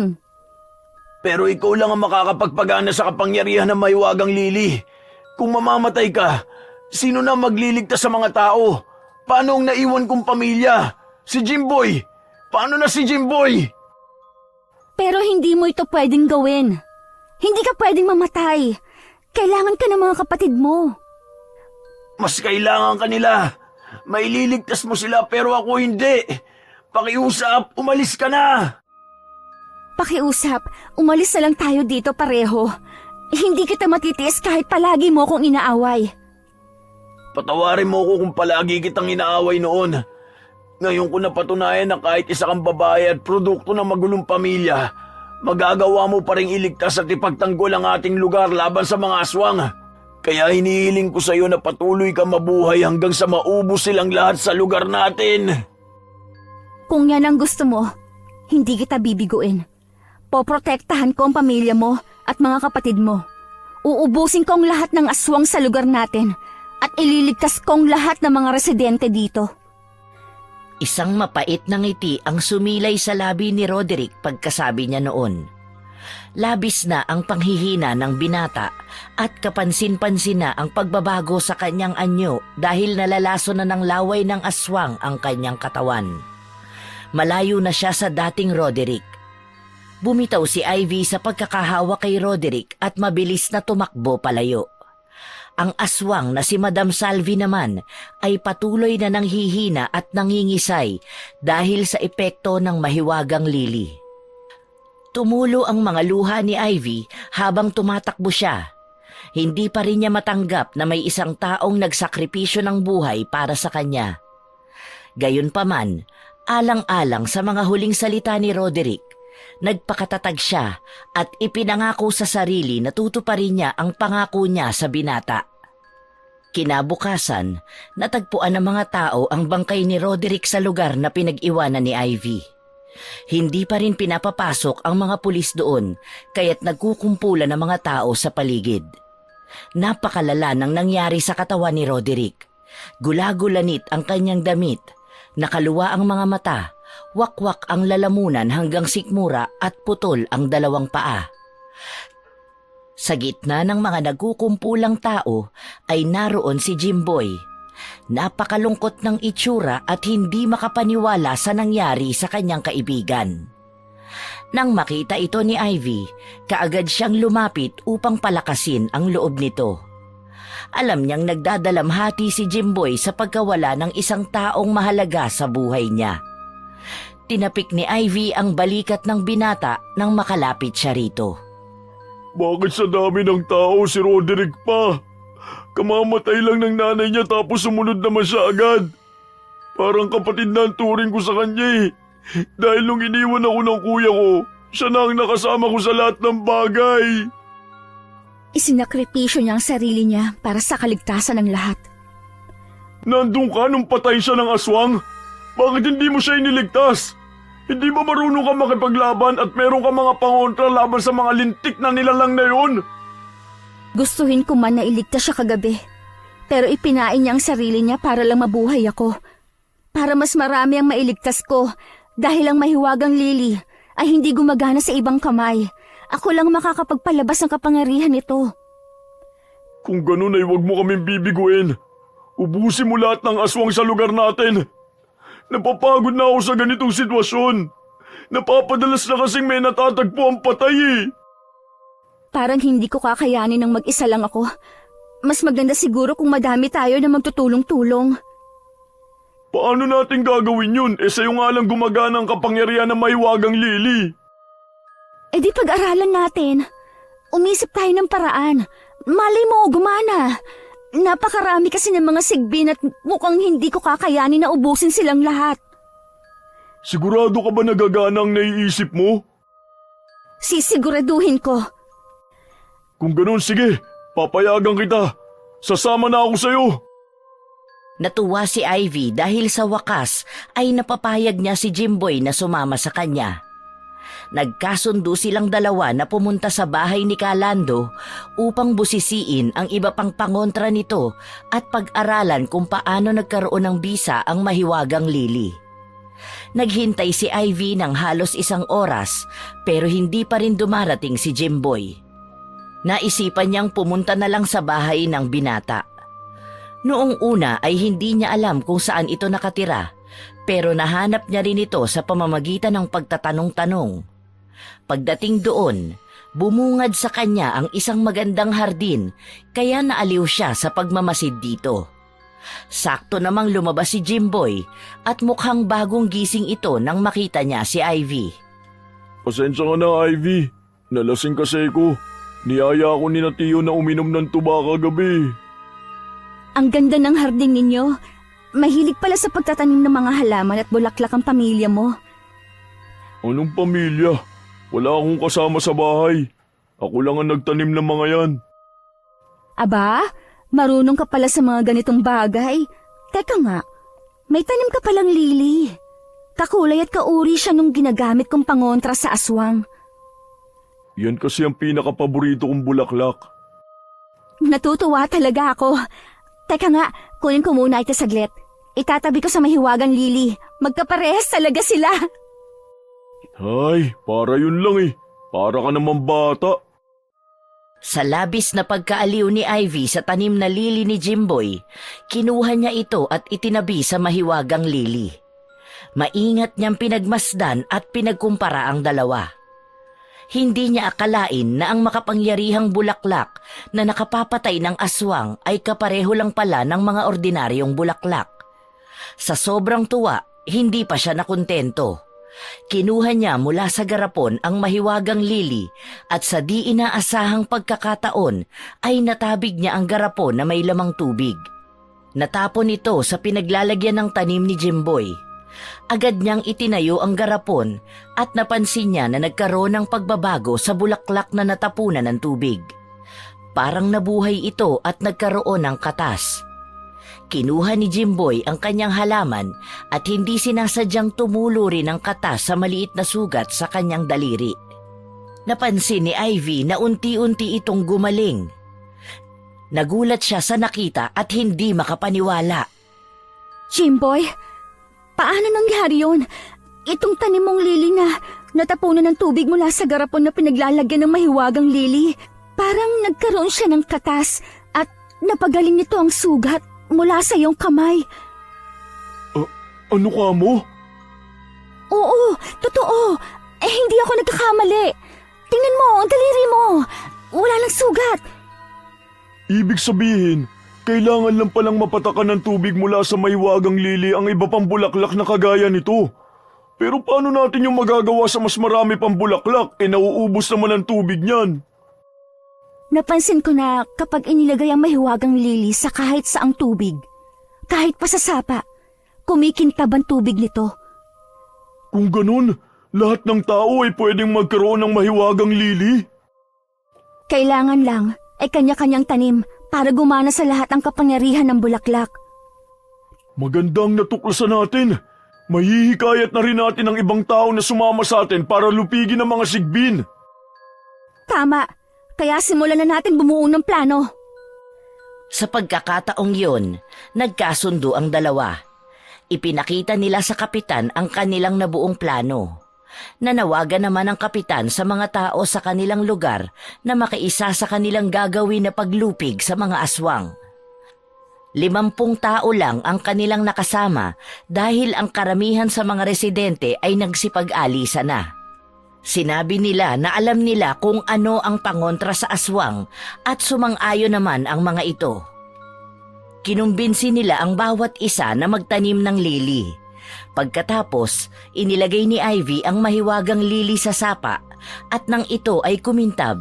Pero ikaw lang ang makakapagpagana sa kapangyarihan ng mahiwagang lili. Kung mamamatay ka, sino na magliligtas sa mga tao? Paano ang naiwan kong pamilya? Si Jimboy! Paano na si Jimboy? Pero hindi mo ito pwedeng gawin. Hindi ka pwedeng mamatay. Kailangan ka ng mga kapatid mo. Mas kailangan ka nila. Maililigtas mo sila pero ako hindi. Pakiusap, umalis ka na. Pakiusap, umalis na lang tayo dito pareho. Hindi kita matitiis kahit palagi mo akong inaaway. Patawarin mo ko kung palagi kitang inaaway noon. Ngayon ko napatunayan na kahit isa kang babae at produkto ng magulong pamilya, magagawa mo pa rin iligtas at ipagtanggol ang ating lugar laban sa mga aswang. Kaya hinihiling ko sa iyo na patuloy kang mabuhay hanggang sa maubos silang lahat sa lugar natin. Kung yan ang gusto mo, Hindi kita bibiguin. Poprotektahan ko ang pamilya mo at mga kapatid mo. Uubusin ko ang lahat ng aswang sa lugar natin at ililigtas ko ang lahat ng mga residente dito. Isang mapait na ngiti ang sumilay sa labi ni Roderick pagkasabi niya noon. Labis na ang panghihina ng binata at kapansin-pansin na ang pagbabago sa kanyang anyo dahil nalalaso na ng laway ng aswang ang kanyang katawan. Malayo na siya sa dating Roderick. Bumitaw si Ivy sa pagkakahawa kay Roderick at mabilis na tumakbo palayo. Ang aswang na si Madam Salvi naman ay patuloy na nanghihina at nangingisay dahil sa epekto ng mahiwagang lili. Tumulo ang mga luha ni Ivy habang tumatakbo siya. Hindi pa rin niya matanggap na may isang taong nagsakripisyo ng buhay para sa kanya. Gayunpaman, alang-alang sa mga huling salita ni Roderick, nagpakatatag siya at ipinangako sa sarili na tutuparin niya ang pangako niya sa binata. Kinabukasan, natagpuan ng mga tao ang bangkay ni Roderick sa lugar na pinag-iwanan ni Ivy. Hindi pa rin pinapapasok ang mga pulis doon kaya't nagkukumpulan ng mga tao sa paligid. Napakalala ng nangyari sa katawan ni Roderick. Gulagulanit ang kanyang damit, nakaluwa ang mga mata, wakwak ang lalamunan hanggang sikmura at putol ang dalawang paa. Sa gitna ng mga nagkukumpulang tao ay naroon si Jimboy. Napakalungkot ng itsura at hindi makapaniwala sa nangyari sa kanyang kaibigan. Nang makita ito ni Ivy, kaagad siyang lumapit upang palakasin ang loob nito. Alam niyang nagdadalamhati si Jimboy sa pagkawala ng isang taong mahalaga sa buhay niya. Tinapik ni Ivy ang balikat ng binata nang makalapit siya rito. Bakit sa dami ng tao si Roderick pa? Kamamatay lang ng nanay niya tapos sumunod naman siya agad. Parang kapatid na ang turing ko sa kanya eh. Dahil nung iniwan ako ng kuya ko, siya na ang nakasama ko sa lahat ng bagay. Isinakripisyo niya ang sarili niya para sa kaligtasan ng lahat. Nandun ka nung patay siya ng aswang? Bakit hindi mo siya iniligtas? Hindi ba marunong ka makipaglaban at meron ka mga pangontra laban sa mga lintik na nilalang na yun? Gustuhin ko man na iligtas siya kagabi. Pero ipinain niya ang sarili niya para lang mabuhay ako. Para mas marami ang mailigtas ko dahil ang mahiwagang lili ay hindi gumagana sa ibang kamay. Ako lang makakapagpalabas ng kapangyarihan nito. Kung ganun ay huwag mo kaming bibiguin. Ubusin mo lahat ng aswang sa lugar natin. Napapagod na ako sa ganitong sitwasyon. Napapadalas na kasing may natatagpo ang patay eh. Parang hindi ko kakayanin ng mag-isa lang ako. Mas maganda siguro kung madami tayo na magtutulong-tulong. Paano natin gagawin yun? Sa'yo nga lang gumagana ang kapangyarihan ng mahiwagang lili. Di pag-aralan natin. Umisip tayo ng paraan. Malay mo, gumana. Napakarami kasi ng mga sigbin at mukhang hindi ko kakayanin na ubusin silang lahat. Sigurado ka ba nagagana ang naiisip mo? Sisiguraduhin ko. Kung ganun, sige. Papayagan kita. Sasama na ako sa'yo. Natuwa si Ivy dahil sa wakas ay napapayag niya si Jimboy na sumama sa kanya. Nagkasundo silang dalawa na pumunta sa bahay ni Calando upang busisiin ang iba pang pangontra nito at pag-aralan kung paano nagkaroon ng bisa ang mahiwagang lili. Naghintay si Ivy ng halos 1 oras pero hindi pa rin dumarating si Jimboy. Naisipan niyang pumunta na lang sa bahay ng binata. Noong una ay hindi niya alam kung saan ito nakatira, pero nahanap niya rin ito sa pamamagitan ng pagtatanong-tanong. Pagdating doon, bumungad sa kanya ang isang magandang hardin kaya naaliw siya sa pagmamasid dito. Sakto namang lumabas si Jimboy at mukhang bagong gising ito nang makita niya si Ivy. Pasensya ka na, Ivy. Nalasing kasi ko. Niyaya ako ni Tiyo na uminom ng tuba kagabi. Ang ganda ng hardin ninyo. Mahilig pala sa pagtatanim ng mga halaman at bulaklak ang pamilya mo. Anong pamilya? Wala akong kasama sa bahay. Ako lang ang nagtanim ng mga yan. Aba, marunong ka pala sa mga ganitong bagay. Teka nga, may tanim ka palang lili. Kakulay at kauri siya nung ginagamit kong pangontra sa aswang. Yan kasi ang pinakapaborito kong bulaklak. Natutuwa talaga ako. Teka nga, kunin ko muna ito saglit. Itatabi ko sa mahiwagang lili. Magkaparehas talaga sila. Ay, para yun lang eh. Para ka naman bata. Sa labis na pagkaaliw ni Ivy sa tanim na lili ni Jimboy, kinuha niya ito at itinabi sa mahiwagang lili. Maingat niyang pinagmasdan at pinagkumpara ang dalawa. Hindi niya akalain na ang makapangyarihang bulaklak na nakapapatay ng aswang ay kapareho lang pala ng mga ordinaryong bulaklak. Sa sobrang tuwa, hindi pa siya nakontento. Kinuha niya mula sa garapon ang mahiwagang lili at sa di inaasahang pagkakataon ay natabig niya ang garapon na may lamang tubig. Natapon ito sa pinaglalagyan ng tanim ni Jimboy. Agad niyang itinayo ang garapon at napansin niya na nagkaroon ng pagbabago sa bulaklak na natapunan ng tubig. Parang nabuhay ito at nagkaroon ng katas. Kinuha ni Jimboy ang kanyang halaman at hindi sinasadyang tumulo rin ang katas sa maliit na sugat sa kanyang daliri. Napansin ni Ivy na unti-unti itong gumaling. Nagulat siya sa nakita at hindi makapaniwala. Jimboy, paano nangyari yun? Itong tanim mong lili na natapunan ng tubig mula sa garapon na pinaglalagyan ng mahiwagang lili. Parang nagkaroon siya ng katas at napagaling nito ang sugat mula sa iyong kamay. Ano ka mo? Oo, totoo. Hindi ako nagkakamali. Tingnan mo, ang daliri mo. Wala nang sugat. Ibig sabihin, kailangan lang palang mapatakan ng tubig mula sa mahiwagang lili ang iba pang bulaklak na kagaya nito. Pero paano natin yung magagawa sa mas marami pang bulaklak? Nauubos naman ang tubig niyan. Napansin ko na kapag inilagay ang mahiwagang lili sa kahit saang tubig, kahit pa sa sapa, kumikintab ang tubig nito. Kung ganun, lahat ng tao ay pwedeng magkaroon ng mahiwagang lili? Kailangan lang ay kanya-kanyang tanim para gumana sa lahat ang kapangyarihan ng bulaklak. Magandang natuklasan natin. Mahihikayat na rin natin ang ibang tao na sumama sa atin para lupigin ang mga sigbin. Tama, kaya simulan na natin bumuo ng plano. Sa pagkakataong yun, nagkasundo ang dalawa. Ipinakita nila sa kapitan ang kanilang nabuong plano. Nanawagan naman ang kapitan sa mga tao sa kanilang lugar na makiisa sa kanilang gagawin na paglupig sa mga aswang. 50 tao lang ang kanilang nakasama dahil ang karamihan sa mga residente ay nagsipag-alisa na. Sinabi nila na alam nila kung ano ang pangontra sa aswang at sumang-ayon naman ang mga ito. Kinumbinsi nila ang bawat isa na magtanim ng lili. Pagkatapos, inilagay ni Ivy ang mahiwagang lili sa sapa at nang ito ay kumintab,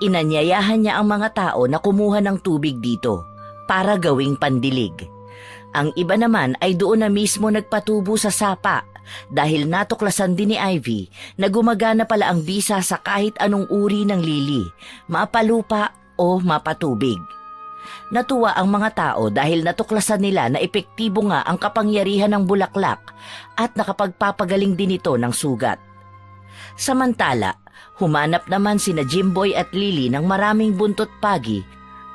inanyayahan niya ang mga tao na kumuha ng tubig dito para gawing pandilig. Ang iba naman ay doon na mismo nagpatubo sa sapa dahil natuklasan din ni Ivy na gumagana pala ang bisa sa kahit anong uri ng lili, mapalupa o mapatubig. Natuwa ang mga tao dahil natuklasan nila na epektibo nga ang kapangyarihan ng bulaklak at nakapagpapagaling din ito ng sugat. Samantala, humanap naman sina Jimboy at Lily ng maraming buntot pagi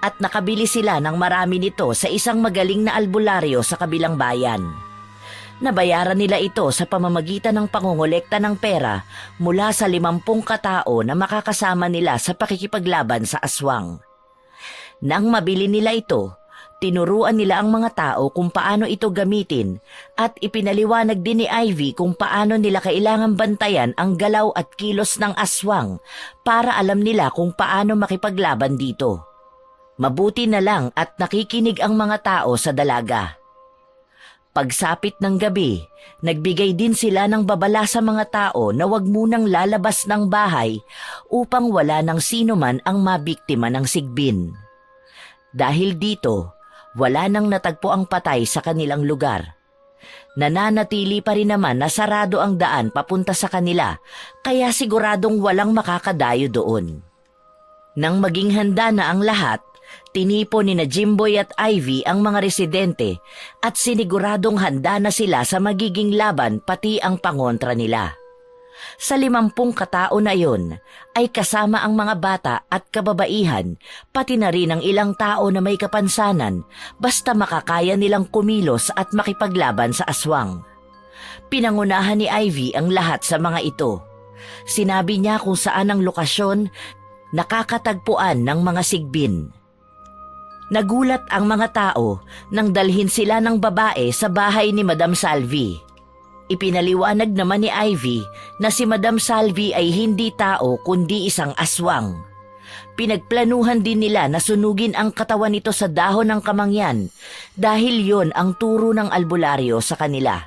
at nakabili sila ng marami nito sa isang magaling na albularyo sa kabilang bayan. Nabayaran nila ito sa pamamagitan ng pangongolekta ng pera mula sa 50 katao na makakasama nila sa pakikipaglaban sa aswang. Nang mabili nila ito, tinuruan nila ang mga tao kung paano ito gamitin at ipinaliwanag din ni Ivy kung paano nila kailangang bantayan ang galaw at kilos ng aswang para alam nila kung paano makipaglaban dito. Mabuti na lang at nakikinig ang mga tao sa dalaga. Pagsapit ng gabi, nagbigay din sila ng babala sa mga tao na wag munang lalabas ng bahay upang wala ng sino man ang mabiktima ng sigbin. Dahil dito, wala nang natagpo ang patay sa kanilang lugar. Nananatili pa rin naman na sarado ang daan papunta sa kanila, kaya siguradong walang makakadayo doon. Nang maging handa na ang lahat, tinipo ni na Jimboy at Ivy ang mga residente at siniguradong handa na sila sa magiging laban pati ang pangontra nila. Sa 50 katao na yon ay kasama ang mga bata at kababaihan, pati na rin ang ilang tao na may kapansanan basta makakaya nilang kumilos at makipaglaban sa aswang. Pinangunahan ni Ivy ang lahat sa mga ito. Sinabi niya kung saan ang lokasyon nakakatagpuan ng mga sigbin. Nagulat ang mga tao nang dalhin sila ng babae sa bahay ni Madam Salvi. Ipinaliwanag naman ni Ivy na si Madam Salvi ay hindi tao kundi isang aswang. Pinagplanuhan din nila na sunugin ang katawan nito sa dahon ng kamangyan dahil yon ang turo ng albularyo sa kanila.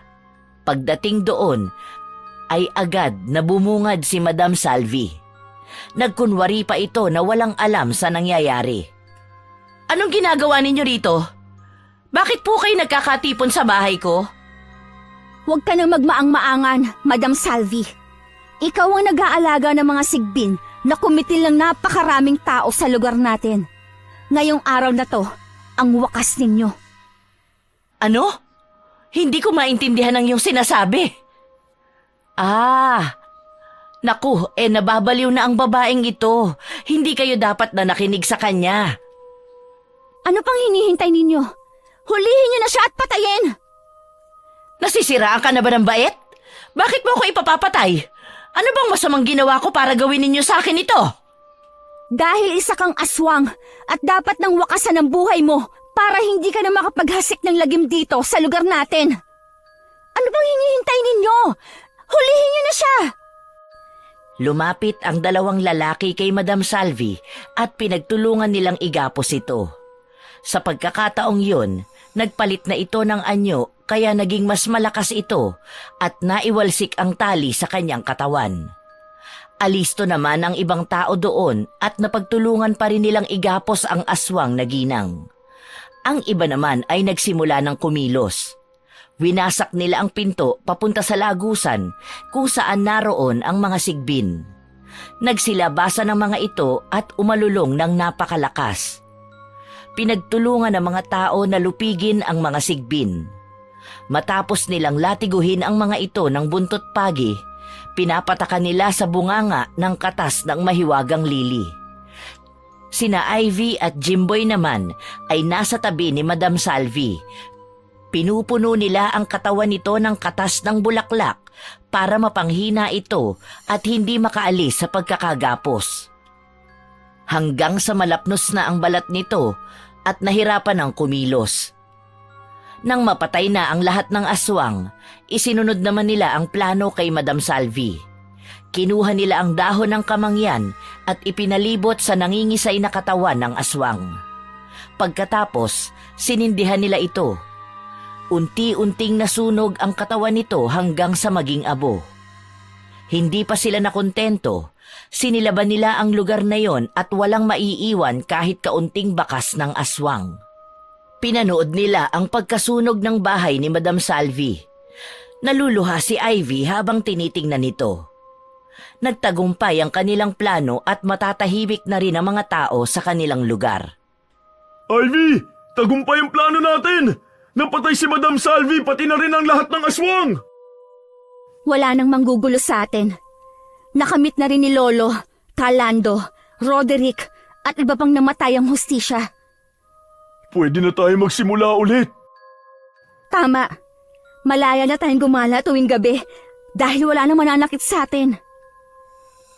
Pagdating doon ay agad na bumungad si Madam Salvi. Nagkunwari pa ito na walang alam sa nangyayari. Anong ginagawa ninyo rito? Bakit po kayo nagkakatipon sa bahay ko? Huwag ka nang magmaang-maangan, Madam Salvi. Ikaw ang nag-aalaga ng mga sigbin na kumitil ng napakaraming tao sa lugar natin. Ngayong araw na to, ang wakas ninyo. Ano? Hindi ko maintindihan ang iyong sinasabi. Naku, nababaliw na ang babaeng ito. Hindi kayo dapat na nakinig sa kanya. Ano pang hinihintay ninyo? Hulihin niyo na siya at patayin! Nasisiraan ka na ba ng bait? Bakit mo ako ipapapatay? Ano bang masamang ginawa ko para gawin ninyo sa akin ito? Dahil isa kang aswang at dapat nang wakasan ang buhay mo para hindi ka na makapaghasik ng lagim dito sa lugar natin. Ano bang hinihintay ninyo? Hulihin niyo na siya! Lumapit ang 2 lalaki kay Madam Salvi at pinagtulungan nilang igapos ito. Sa pagkakataong yun, nagpalit na ito ng anyo kaya naging mas malakas ito at naiwalsik ang tali sa kanyang katawan. Alisto naman ang ibang tao doon at napagtulungan pa rin nilang igapos ang aswang na ginang. Ang iba naman ay nagsimula ng kumilos. Winasak nila ang pinto papunta sa lagusan kung saan naroon ang mga sigbin. Nagsilabasa ng mga ito at umalulong ng napakalakas. Pinagtulungan ng mga tao na lupigin ang mga sigbin. Matapos nilang latiguhin ang mga ito ng buntot pagi, pinapatakan nila sa bunganga ng katas ng mahiwagang lili. Sina Ivy at Jimboy naman ay nasa tabi ni Madam Salvi. Pinupuno nila ang katawan nito ng katas ng bulaklak para mapanghina ito at hindi makaalis sa pagkakagapos. Hanggang sa malapnos na ang balat nito at nahirapan ng kumilos. Nang mapatay na ang lahat ng aswang, isinunod naman nila ang plano kay Madam Salvi. Kinuha nila ang dahon ng kamangyan at ipinalibot sa nangingisay na katawan ng aswang. Pagkatapos, sinindihan nila ito. Unti-unting nasunog ang katawan nito hanggang sa maging abo. Hindi pa sila nakontento. Sinilaban nila ang lugar na yon at walang maiiwan kahit kaunting bakas ng aswang. Pinanood nila ang pagkasunog ng bahay ni Madam Salvi. Naluluha si Ivy habang tinitingnan nito. Nagtagumpay ang kanilang plano at matatahimik na rin ang mga tao sa kanilang lugar. Ivy! Tagumpay ang plano natin! Napatay si Madam Salvi pati na rin ang lahat ng aswang! Wala nang manggugulo sa atin. Nakamit na rin ni Lolo, Calando, Roderick at iba pang namatay ang hustisya. Pwede na tayo magsimula ulit. Tama. Malaya na tayong gumala tuwing gabi dahil wala nang mananakit sa atin.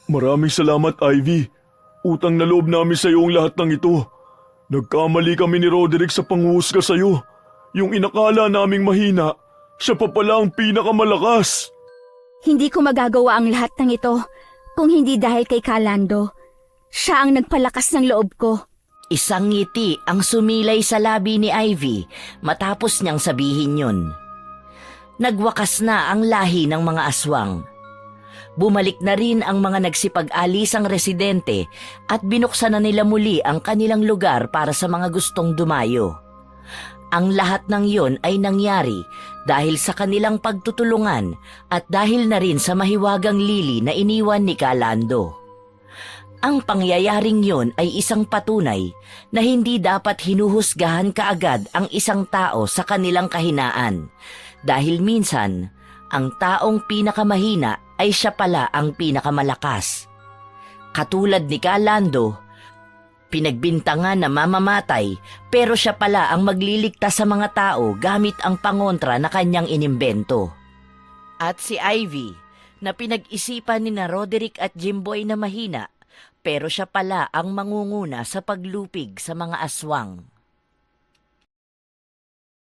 Maraming salamat, Ivy. Utang na loob namin sa iyo ang lahat ng ito. Nagkamali kami ni Roderick sa panghuhusga sa iyo. Yung inakala naming mahina, siya pa pala ang pinakamalakas. Hindi ko magagawa ang lahat ng ito kung hindi dahil kay Calando. Siya ang nagpalakas ng loob ko. Isang ngiti ang sumilay sa labi ni Ivy matapos niyang sabihin yun. Nagwakas na ang lahi ng mga aswang. Bumalik na rin ang mga nagsipag-alisang residente at binuksan na nila muli ang kanilang lugar para sa mga gustong dumayo. Ang lahat ng yon ay nangyari dahil sa kanilang pagtutulungan at dahil na rin sa mahiwagang lili na iniwan ni Calando. Ang pangyayaring yon ay isang patunay na hindi dapat hinuhusgahan kaagad ang isang tao sa kanilang kahinaan dahil minsan ang taong pinakamahina ay siya pala ang pinakamalakas. Katulad ni Kalando, pinagbintangan na mamamatay pero siya pala ang magliligtas sa mga tao gamit ang pangontra na kanyang inimbento. At si Ivy, na pinag-isipan ni na Roderick at Jimboy na mahina, pero siya pala ang mangunguna sa paglupig sa mga aswang.